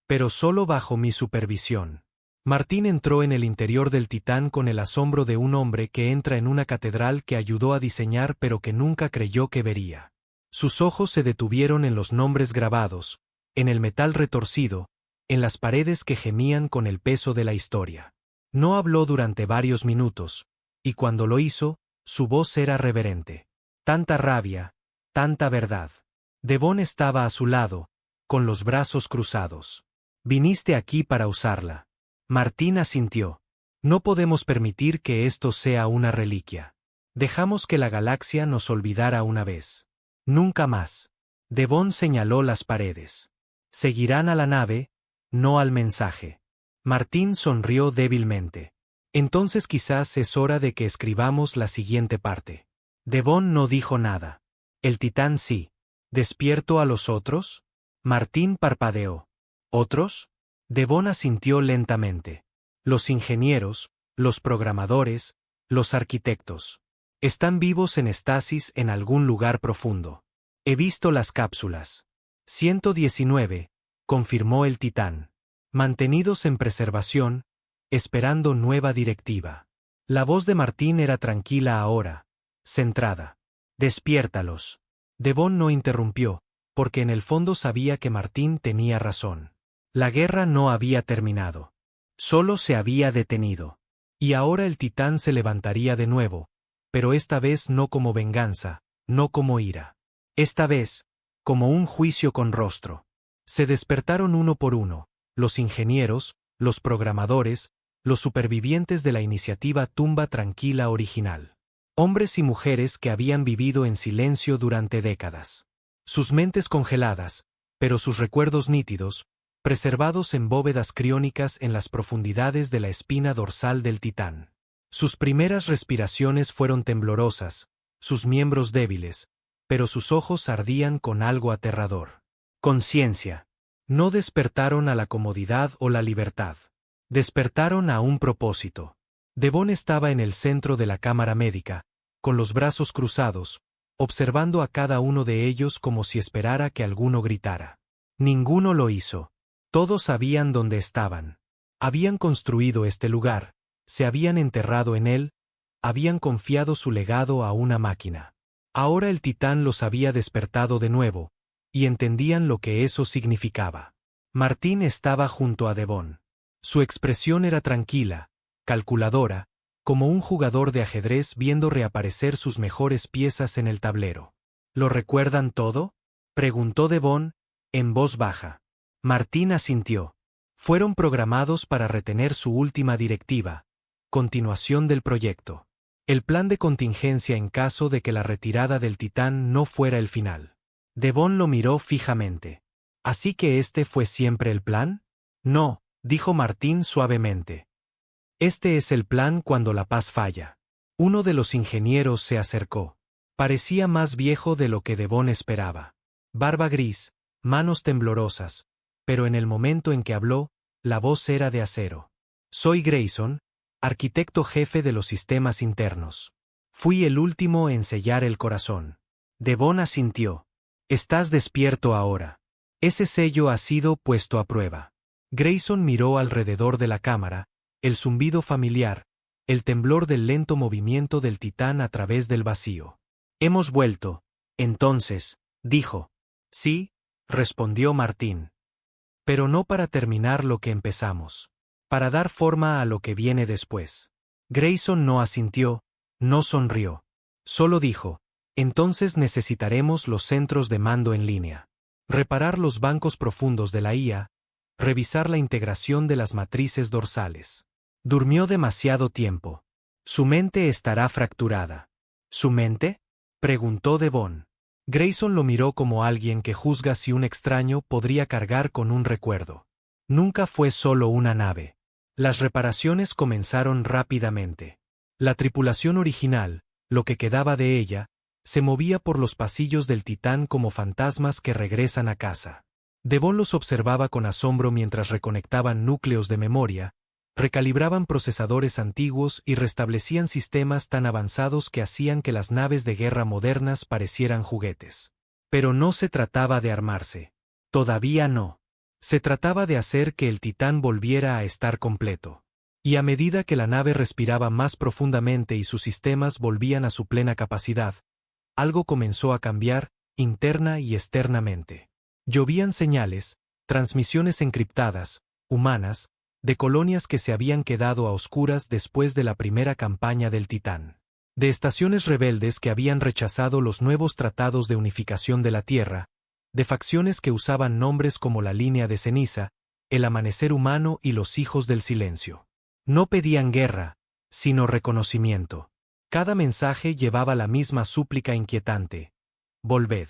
Pero solo bajo mi supervisión. Martín entró en el interior del Titán con el asombro de un hombre que entra en una catedral que ayudó a diseñar pero que nunca creyó que vería. Sus ojos se detuvieron en los nombres grabados, en el metal retorcido, en las paredes que gemían con el peso de la historia. No habló durante varios minutos, y cuando lo hizo, su voz era reverente. Tanta rabia, tanta verdad. Devon estaba a su lado, con los brazos cruzados. Viniste aquí para usarla. Martín asintió. No podemos permitir que esto sea una reliquia. Dejamos que la galaxia nos olvidara una vez. Nunca más. Devon señaló las paredes. Seguirán a la nave, no al mensaje. Martín sonrió débilmente. Entonces quizás es hora de que escribamos la siguiente parte. Devon no dijo nada. El Titán sí. ¿Despierto a los otros? Martín parpadeó. ¿Otros? Devon asintió lentamente. Los ingenieros, los programadores, los arquitectos. Están vivos en estasis en algún lugar profundo. He visto las cápsulas. 119, confirmó el Titán. Mantenidos en preservación, esperando nueva directiva. La voz de Martín era tranquila ahora, centrada. Despiértalos. Devon no interrumpió, porque en el fondo sabía que Martín tenía razón. La guerra no había terminado. Solo se había detenido. Y ahora el Titán se levantaría de nuevo, pero esta vez no como venganza, no como ira. Esta vez, como un juicio con rostro. Se despertaron uno por uno, los ingenieros, los programadores, los supervivientes de la iniciativa Tumba Tranquila original. Hombres y mujeres que habían vivido en silencio durante décadas. Sus mentes congeladas, pero sus recuerdos nítidos, preservados en bóvedas criónicas en las profundidades de la espina dorsal del Titán. Sus primeras respiraciones fueron temblorosas, sus miembros débiles, pero sus ojos ardían con algo aterrador. Conciencia. No despertaron a la comodidad o la libertad. Despertaron a un propósito. Devon estaba en el centro de la cámara médica, con los brazos cruzados, observando a cada uno de ellos como si esperara que alguno gritara. Ninguno lo hizo. Todos sabían dónde estaban. Habían construido este lugar, se habían enterrado en él, habían confiado su legado a una máquina. Ahora el Titán los había despertado de nuevo, y entendían lo que eso significaba. Martín estaba junto a Devon. Su expresión era tranquila, calculadora, como un jugador de ajedrez viendo reaparecer sus mejores piezas en el tablero. ¿Lo recuerdan todo?, preguntó Devon, en voz baja. Martín asintió. Fueron programados para retener su última directiva, continuación del proyecto. El plan de contingencia en caso de que la retirada del Titán no fuera el final. Devon lo miró fijamente. ¿Así que este fue siempre el plan? No, dijo Martín suavemente. Este es el plan cuando la paz falla. Uno de los ingenieros se acercó. Parecía más viejo de lo que Devon esperaba. Barba gris, manos temblorosas, pero en el momento en que habló, la voz era de acero. Soy Grayson, arquitecto jefe de los sistemas internos. Fui el último en sellar el corazón. Devon asintió. Estás despierto ahora. Ese sello ha sido puesto a prueba. Grayson miró alrededor de la cámara, el zumbido familiar, el temblor del lento movimiento del titán a través del vacío. Hemos vuelto, entonces, dijo. Sí, respondió Martín. Pero no para terminar lo que empezamos. Para dar forma a lo que viene después. Grayson no asintió, no sonrió. Solo dijo, entonces necesitaremos los centros de mando en línea. Reparar los bancos profundos de la IA, revisar la integración de las matrices dorsales. Durmió demasiado tiempo. Su mente estará fracturada. ¿Su mente?, preguntó Devon. Grayson lo miró como alguien que juzga si un extraño podría cargar con un recuerdo. Nunca fue solo una nave. Las reparaciones comenzaron rápidamente. La tripulación original, lo que quedaba de ella, se movía por los pasillos del Titán como fantasmas que regresan a casa. Devon los observaba con asombro mientras reconectaban núcleos de memoria, recalibraban procesadores antiguos y restablecían sistemas tan avanzados que hacían que las naves de guerra modernas parecieran juguetes. Pero no se trataba de armarse. Todavía no. Se trataba de hacer que el Titán volviera a estar completo. Y a medida que la nave respiraba más profundamente y sus sistemas volvían a su plena capacidad, algo comenzó a cambiar, interna y externamente. Llovían señales, transmisiones encriptadas, humanas, de colonias que se habían quedado a oscuras después de la primera campaña del Titán. De estaciones rebeldes que habían rechazado los nuevos tratados de unificación de la Tierra, de facciones que usaban nombres como la Línea de Ceniza, el Amanecer Humano y los Hijos del Silencio. No pedían guerra, sino reconocimiento. Cada mensaje llevaba la misma súplica inquietante. Volved.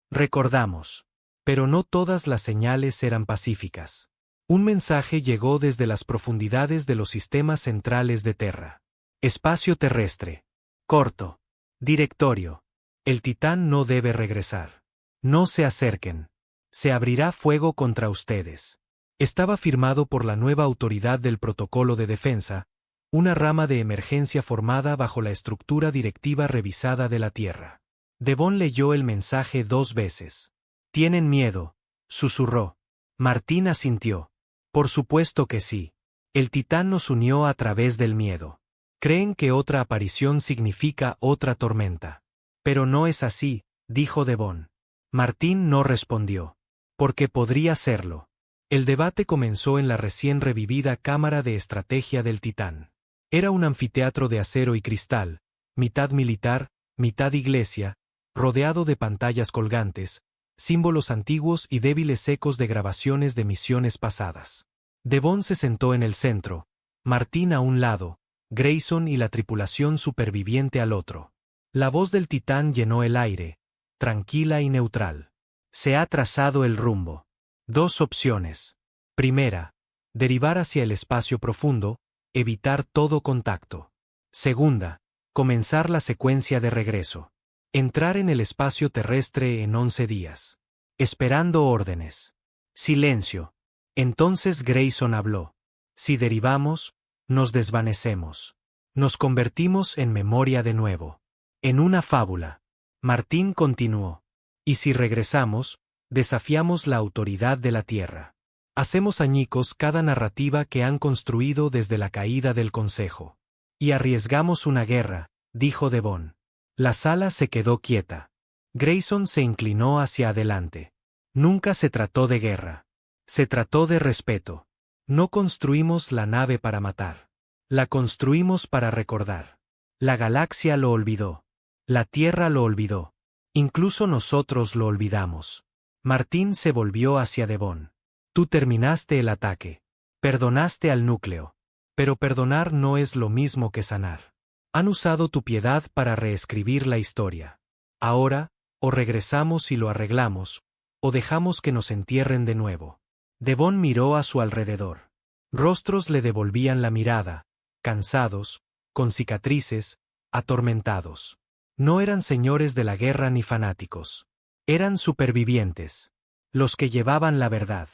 Recordamos. Pero no todas las señales eran pacíficas. Un mensaje llegó desde las profundidades de los sistemas centrales de Terra. Espacio terrestre. Corto. Directorio. El Titán no debe regresar. No se acerquen. Se abrirá fuego contra ustedes. Estaba firmado por la nueva autoridad del Protocolo de Defensa, una rama de emergencia formada bajo la estructura directiva revisada de la Tierra. Devon leyó el mensaje 2 veces. «Tienen miedo», susurró. Martín asintió. Por supuesto que sí. El Titán nos unió a través del miedo. Creen que otra aparición significa otra tormenta. Pero no es así, dijo Devon. Martín no respondió. Porque podría serlo. El debate comenzó en la recién revivida Cámara de Estrategia del Titán. Era un anfiteatro de acero y cristal, mitad militar, mitad iglesia, rodeado de pantallas colgantes, símbolos antiguos y débiles ecos de grabaciones de misiones pasadas. Devon se sentó en el centro, Martín a un lado, Grayson y la tripulación superviviente al otro. La voz del Titán llenó el aire, tranquila y neutral. Se ha trazado el rumbo. 2 opciones. Primera, derivar hacia el espacio profundo, evitar todo contacto. Segunda, comenzar la secuencia de regreso. Entrar en el espacio terrestre en 11 días. Esperando órdenes. Silencio. Entonces Grayson habló. Si derivamos, nos desvanecemos. Nos convertimos en memoria de nuevo. En una fábula. Martín continuó. Y si regresamos, desafiamos la autoridad de la Tierra. Hacemos añicos cada narrativa que han construido desde la caída del Consejo. Y arriesgamos una guerra, dijo Devon. La sala se quedó quieta. Grayson se inclinó hacia adelante. Nunca se trató de guerra. Se trató de respeto. No construimos la nave para matar. La construimos para recordar. La galaxia lo olvidó. La Tierra lo olvidó. Incluso nosotros lo olvidamos. Martín se volvió hacia Devon. Tú terminaste el ataque. Perdonaste al núcleo. Pero perdonar no es lo mismo que sanar. Han usado tu piedad para reescribir la historia. Ahora, o regresamos y lo arreglamos, o dejamos que nos entierren de nuevo. Devon miró a su alrededor. Rostros le devolvían la mirada, cansados, con cicatrices, atormentados. No eran señores de la guerra ni fanáticos. Eran supervivientes. Los que llevaban la verdad.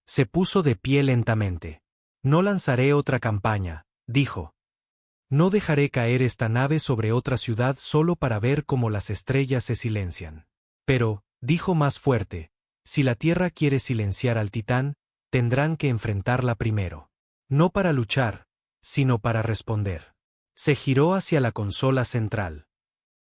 Se puso de pie lentamente. No lanzaré otra campaña, dijo. No dejaré caer esta nave sobre otra ciudad solo para ver cómo las estrellas se silencian. Pero, dijo más fuerte, si la Tierra quiere silenciar al Titán, tendrán que enfrentarla primero. No para luchar, sino para responder. Se giró hacia la consola central.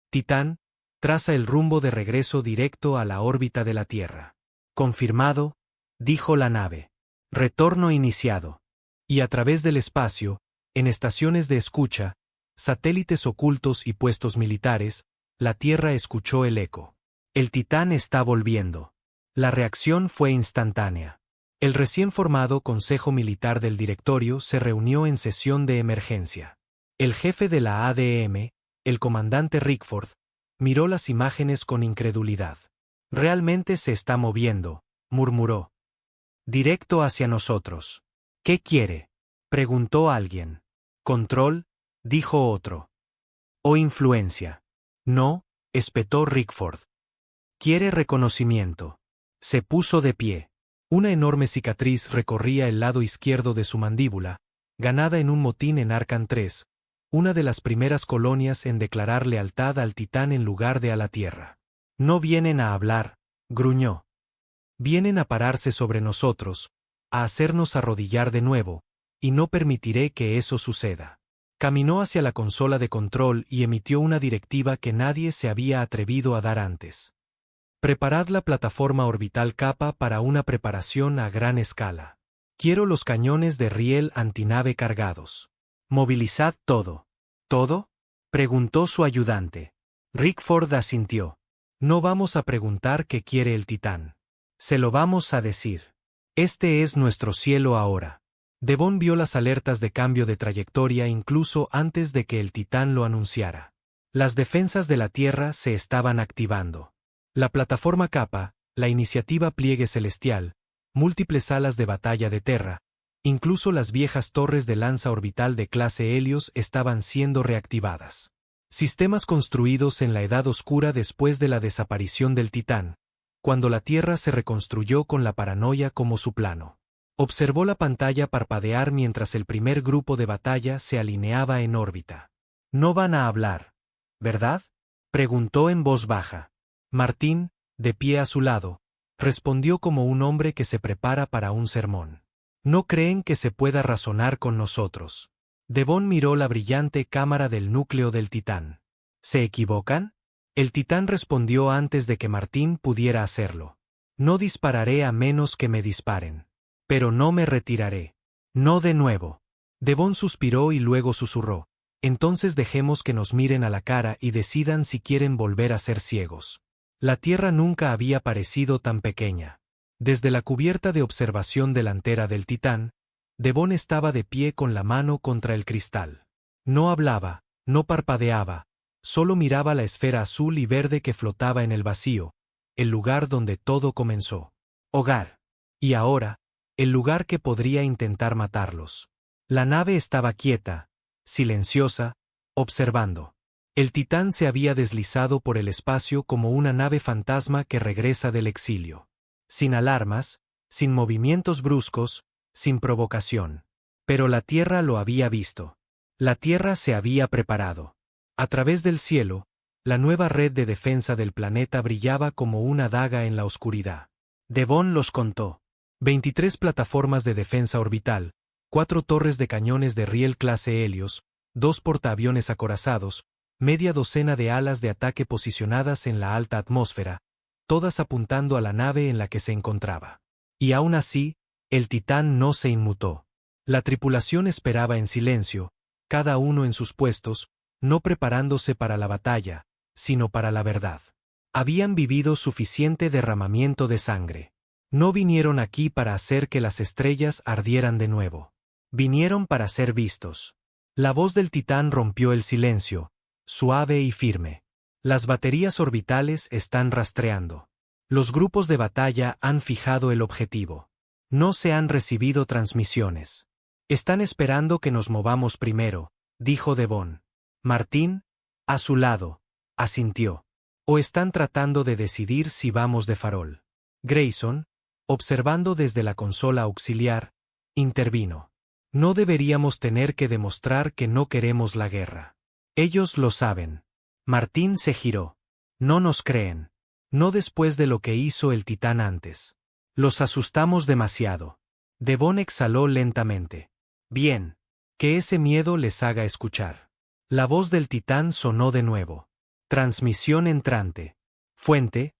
Titán, traza el rumbo de regreso directo a la órbita de la Tierra. Confirmado, dijo la nave. Retorno iniciado. Y a través del espacio, en estaciones de escucha, satélites ocultos y puestos militares, la Tierra escuchó el eco. El Titán está volviendo. La reacción fue instantánea. El recién formado Consejo Militar del Directorio se reunió en sesión de emergencia. El jefe de la ADM, el comandante Rickford, miró las imágenes con incredulidad. Realmente se está moviendo, murmuró. Directo hacia nosotros. ¿Qué quiere?, preguntó alguien. Control, dijo otro. O influencia. No, espetó Rickford. Quiere reconocimiento. Se puso de pie. Una enorme cicatriz recorría el lado izquierdo de su mandíbula, ganada en un motín en Arcan 3, una de las primeras colonias en declarar lealtad al Titán en lugar de a la Tierra. No vienen a hablar, gruñó. Vienen a pararse sobre nosotros, a hacernos arrodillar de nuevo, y no permitiré que eso suceda. Caminó hacia la consola de control y emitió una directiva que nadie se había atrevido a dar antes. Preparad la plataforma orbital Kappa para una preparación a gran escala. Quiero los cañones de riel antinave cargados. Movilizad todo. ¿Todo?, preguntó su ayudante. Rickford asintió. No vamos a preguntar qué quiere el Titán. Se lo vamos a decir. Este es nuestro cielo ahora. Devon vio las alertas de cambio de trayectoria incluso antes de que el Titán lo anunciara. Las defensas de la Tierra se estaban activando. La plataforma Kappa, la iniciativa Pliegue Celestial, múltiples salas de batalla de Terra, incluso las viejas torres de lanza orbital de clase Helios estaban siendo reactivadas. Sistemas construidos en la Edad Oscura después de la desaparición del Titán, cuando la Tierra se reconstruyó con la paranoia como su plano. Observó la pantalla parpadear mientras el primer grupo de batalla se alineaba en órbita. No van a hablar, ¿verdad?, preguntó en voz baja. Martín, de pie a su lado, respondió como un hombre que se prepara para un sermón. No creen que se pueda razonar con nosotros. Devon miró la brillante cámara del núcleo del Titán. ¿Se equivocan? El Titán respondió antes de que Martín pudiera hacerlo. No dispararé a menos que me disparen. Pero no me retiraré. No de nuevo. Devon suspiró y luego susurró. Entonces dejemos que nos miren a la cara y decidan si quieren volver a ser ciegos. La Tierra nunca había parecido tan pequeña. Desde la cubierta de observación delantera del Titán, Devon estaba de pie con la mano contra el cristal. No hablaba, no parpadeaba, solo miraba la esfera azul y verde que flotaba en el vacío, el lugar donde todo comenzó. Hogar. Y ahora, el lugar que podría intentar matarlos. La nave estaba quieta, silenciosa, observando. El Titán se había deslizado por el espacio como una nave fantasma que regresa del exilio. Sin alarmas, sin movimientos bruscos, sin provocación. Pero la Tierra lo había visto. La Tierra se había preparado. A través del cielo, la nueva red de defensa del planeta brillaba como una daga en la oscuridad. Devon los contó. 23 plataformas de defensa orbital, 4 torres de cañones de riel clase Helios, 2 portaaviones acorazados, media docena de alas de ataque posicionadas en la alta atmósfera, todas apuntando a la nave en la que se encontraba. Y aún así, el Titán no se inmutó. La tripulación esperaba en silencio, cada uno en sus puestos, no preparándose para la batalla, sino para la verdad. Habían vivido suficiente derramamiento de sangre. No vinieron aquí para hacer que las estrellas ardieran de nuevo. Vinieron para ser vistos. La voz del Titán rompió el silencio, suave y firme. Las baterías orbitales están rastreando. Los grupos de batalla han fijado el objetivo. No se han recibido transmisiones. Están esperando que nos movamos primero, dijo Devon. Martín, a su lado, asintió. O están tratando de decidir si vamos de farol. Grayson, observando desde la consola auxiliar, intervino. No deberíamos tener que demostrar que no queremos la guerra. Ellos lo saben. Martín se giró. No nos creen. No después de lo que hizo el titán antes. Los asustamos demasiado. Devon exhaló lentamente. Bien. Que ese miedo les haga escuchar. La voz del titán sonó de nuevo. Transmisión entrante. Fuente.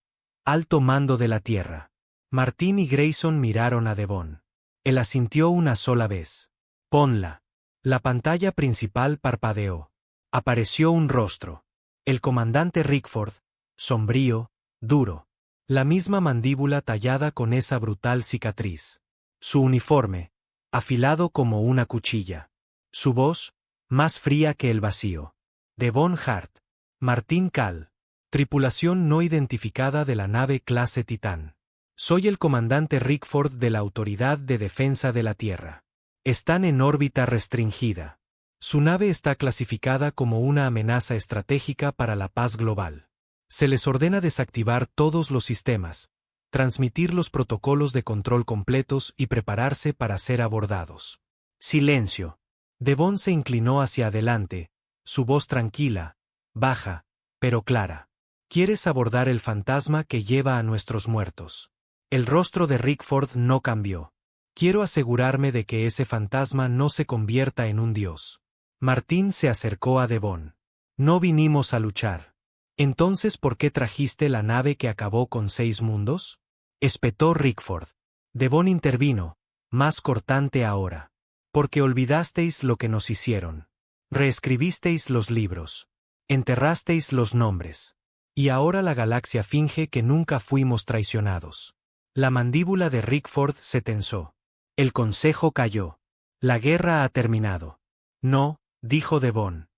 Alto mando de la Tierra. Martín y Grayson miraron a Devon. Él asintió una sola vez. Ponla. La pantalla principal parpadeó. Apareció un rostro. El comandante Rickford, sombrío, duro. La misma mandíbula tallada con esa brutal cicatriz. Su uniforme, afilado como una cuchilla. Su voz, más fría que el vacío. Devon Hart. Martín Cal. Tripulación no identificada de la nave clase Titán. Soy el comandante Rickford de la Autoridad de Defensa de la Tierra. Están en órbita restringida. Su nave está clasificada como una amenaza estratégica para la paz global. Se les ordena desactivar todos los sistemas, transmitir los protocolos de control completos y prepararse para ser abordados. Silencio. Devon se inclinó hacia adelante, su voz tranquila, baja, pero clara. ¿Quieres abordar el fantasma que lleva a nuestros muertos? El rostro de Rickford no cambió. Quiero asegurarme de que ese fantasma no se convierta en un dios. Martín se acercó a Devon. No vinimos a luchar. Entonces, ¿por qué trajiste la nave que acabó con 6 mundos? Espetó Rickford. Devon intervino, más cortante ahora. Porque olvidasteis lo que nos hicieron. Reescribisteis los libros. Enterrasteis los nombres. Y ahora la galaxia finge que nunca fuimos traicionados. La mandíbula de Rickford se tensó. El consejo cayó. La guerra ha terminado. No, dijo Devon.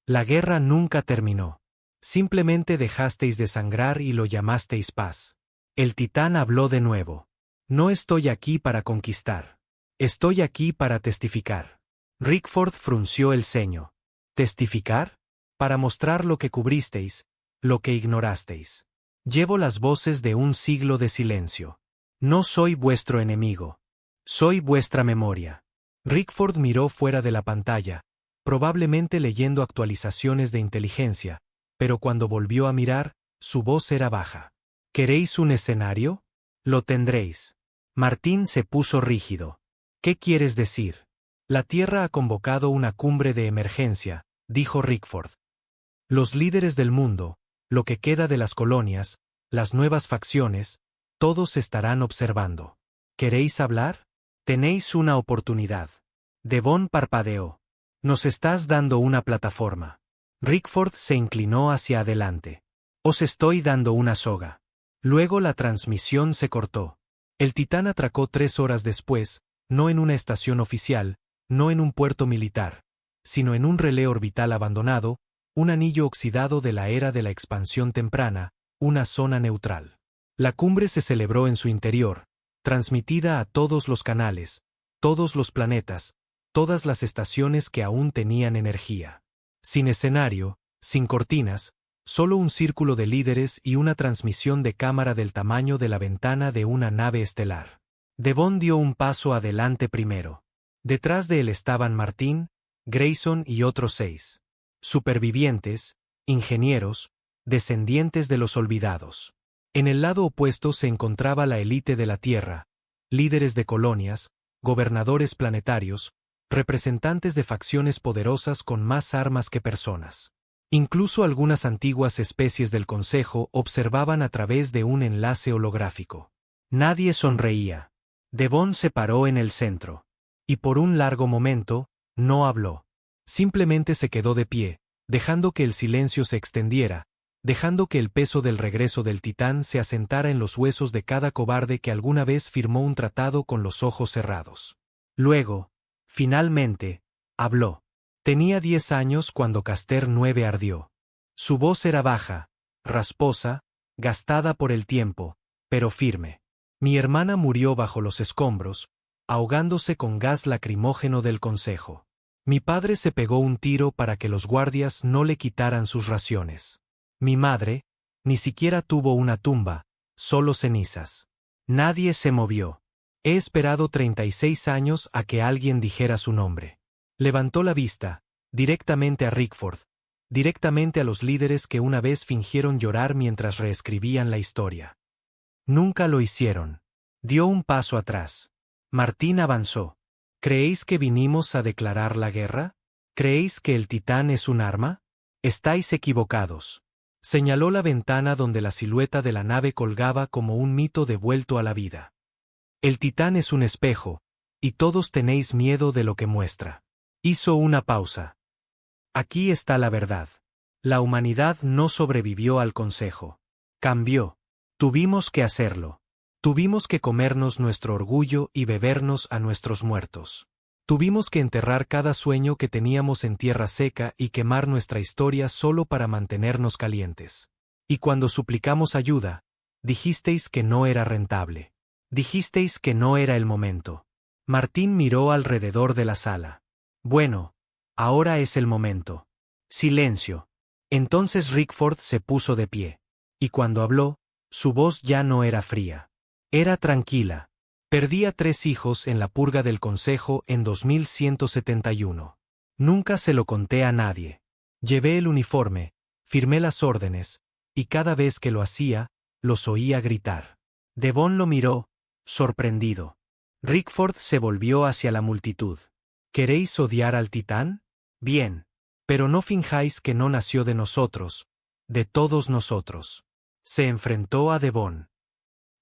La guerra nunca terminó. Simplemente dejasteis de sangrar y lo llamasteis paz. El titán habló de nuevo. No estoy aquí para conquistar. Estoy aquí para testificar. Rickford frunció el ceño. ¿Testificar? Para mostrar lo que cubristeis, lo que ignorasteis. Llevo las voces de un siglo de silencio. No soy vuestro enemigo. Soy vuestra memoria. Rickford miró fuera de la pantalla, probablemente leyendo actualizaciones de inteligencia, pero cuando volvió a mirar, su voz era baja. ¿Queréis un escenario? Lo tendréis. Martín se puso rígido. ¿Qué quieres decir? La Tierra ha convocado una cumbre de emergencia, dijo Rickford. Los líderes del mundo, lo que queda de las colonias, las nuevas facciones, todos estarán observando. ¿Queréis hablar? Tenéis una oportunidad. Devon parpadeó. Nos estás dando una plataforma. Rickford se inclinó hacia adelante. Os estoy dando una soga. Luego la transmisión se cortó. El Titán atracó 3 horas después, no en una estación oficial, no en un puerto militar, sino en un relé orbital abandonado, un anillo oxidado de la era de la expansión temprana, una zona neutral. La cumbre se celebró en su interior, transmitida a todos los canales, todos los planetas, todas las estaciones que aún tenían energía. Sin escenario, sin cortinas, solo un círculo de líderes y una transmisión de cámara del tamaño de la ventana de una nave estelar. Devon dio un paso adelante primero. Detrás de él estaban Martín, Grayson y otros 6. Supervivientes, ingenieros, descendientes de los olvidados. En el lado opuesto se encontraba la élite de la Tierra, líderes de colonias, gobernadores planetarios, representantes de facciones poderosas con más armas que personas. Incluso algunas antiguas especies del Consejo observaban a través de un enlace holográfico. Nadie sonreía. Devon se paró en el centro. Y por un largo momento, no habló. Simplemente se quedó de pie, dejando que el silencio se extendiera, dejando que el peso del regreso del Titán se asentara en los huesos de cada cobarde que alguna vez firmó un tratado con los ojos cerrados. Luego, finalmente, habló. Tenía 10 años cuando Caster 9 ardió. Su voz era baja, rasposa, gastada por el tiempo, pero firme. Mi hermana murió bajo los escombros, ahogándose con gas lacrimógeno del Consejo. Mi padre se pegó un tiro para que los guardias no le quitaran sus raciones. Mi madre, ni siquiera tuvo una tumba, solo cenizas. Nadie se movió. He esperado 36 años a que alguien dijera su nombre. Levantó la vista, directamente a Rickford, directamente a los líderes que una vez fingieron llorar mientras reescribían la historia. Nunca lo hicieron. Dio un paso atrás. Martín avanzó. ¿Creéis que vinimos a declarar la guerra? ¿Creéis que el titán es un arma? Estáis equivocados. Señaló la ventana donde la silueta de la nave colgaba como un mito devuelto a la vida. El titán es un espejo, y todos tenéis miedo de lo que muestra. Hizo una pausa. Aquí está la verdad. La humanidad no sobrevivió al consejo. Cambió. Tuvimos que hacerlo. Tuvimos que comernos nuestro orgullo y bebernos a nuestros muertos. Tuvimos que enterrar cada sueño que teníamos en tierra seca y quemar nuestra historia solo para mantenernos calientes. Y cuando suplicamos ayuda, dijisteis que no era rentable. Dijisteis que no era el momento. Martín miró alrededor de la sala. Bueno, ahora es el momento. Silencio. Entonces Rickford se puso de pie. Y cuando habló, su voz ya no era fría. Era tranquila. Perdí a 3 hijos en la purga del consejo en 2171. Nunca se lo conté a nadie. Llevé el uniforme, firmé las órdenes, y cada vez que lo hacía, los oía gritar. Devon lo miró, sorprendido. Rickford se volvió hacia la multitud. ¿Queréis odiar al titán? Bien. Pero no finjáis que no nació de nosotros, de todos nosotros. Se enfrentó a Devon.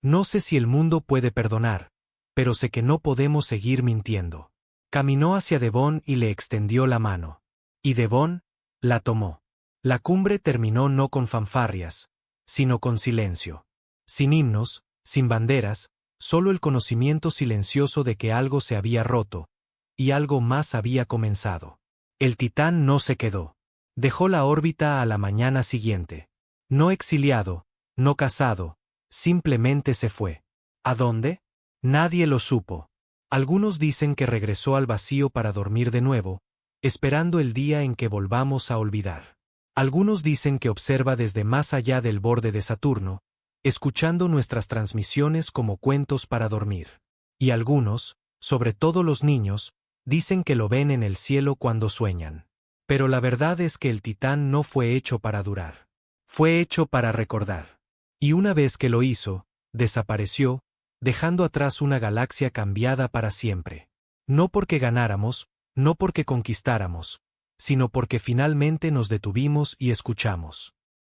No sé si el mundo puede perdonar, pero sé que no podemos seguir mintiendo. Caminó hacia Devon y le extendió la mano. Y Devon la tomó. La cumbre terminó no con fanfarrias, sino con silencio. Sin himnos, sin banderas, solo el conocimiento silencioso de que algo se había roto, y algo más había comenzado. El titán no se quedó. Dejó la órbita a la mañana siguiente. No exiliado, no casado, simplemente se fue. ¿A dónde? Nadie lo supo. Algunos dicen que regresó al vacío para dormir de nuevo, esperando el día en que volvamos a olvidar. Algunos dicen que observa desde más allá del borde de Saturno, escuchando nuestras transmisiones como cuentos para dormir. Y algunos, sobre todo los niños, dicen que lo ven en el cielo cuando sueñan. Pero la verdad es que el titán no fue hecho para durar. Fue hecho para recordar. Y una vez que lo hizo, desapareció, dejando atrás una galaxia cambiada para siempre. No porque ganáramos, no porque conquistáramos, sino porque finalmente nos detuvimos y escuchamos.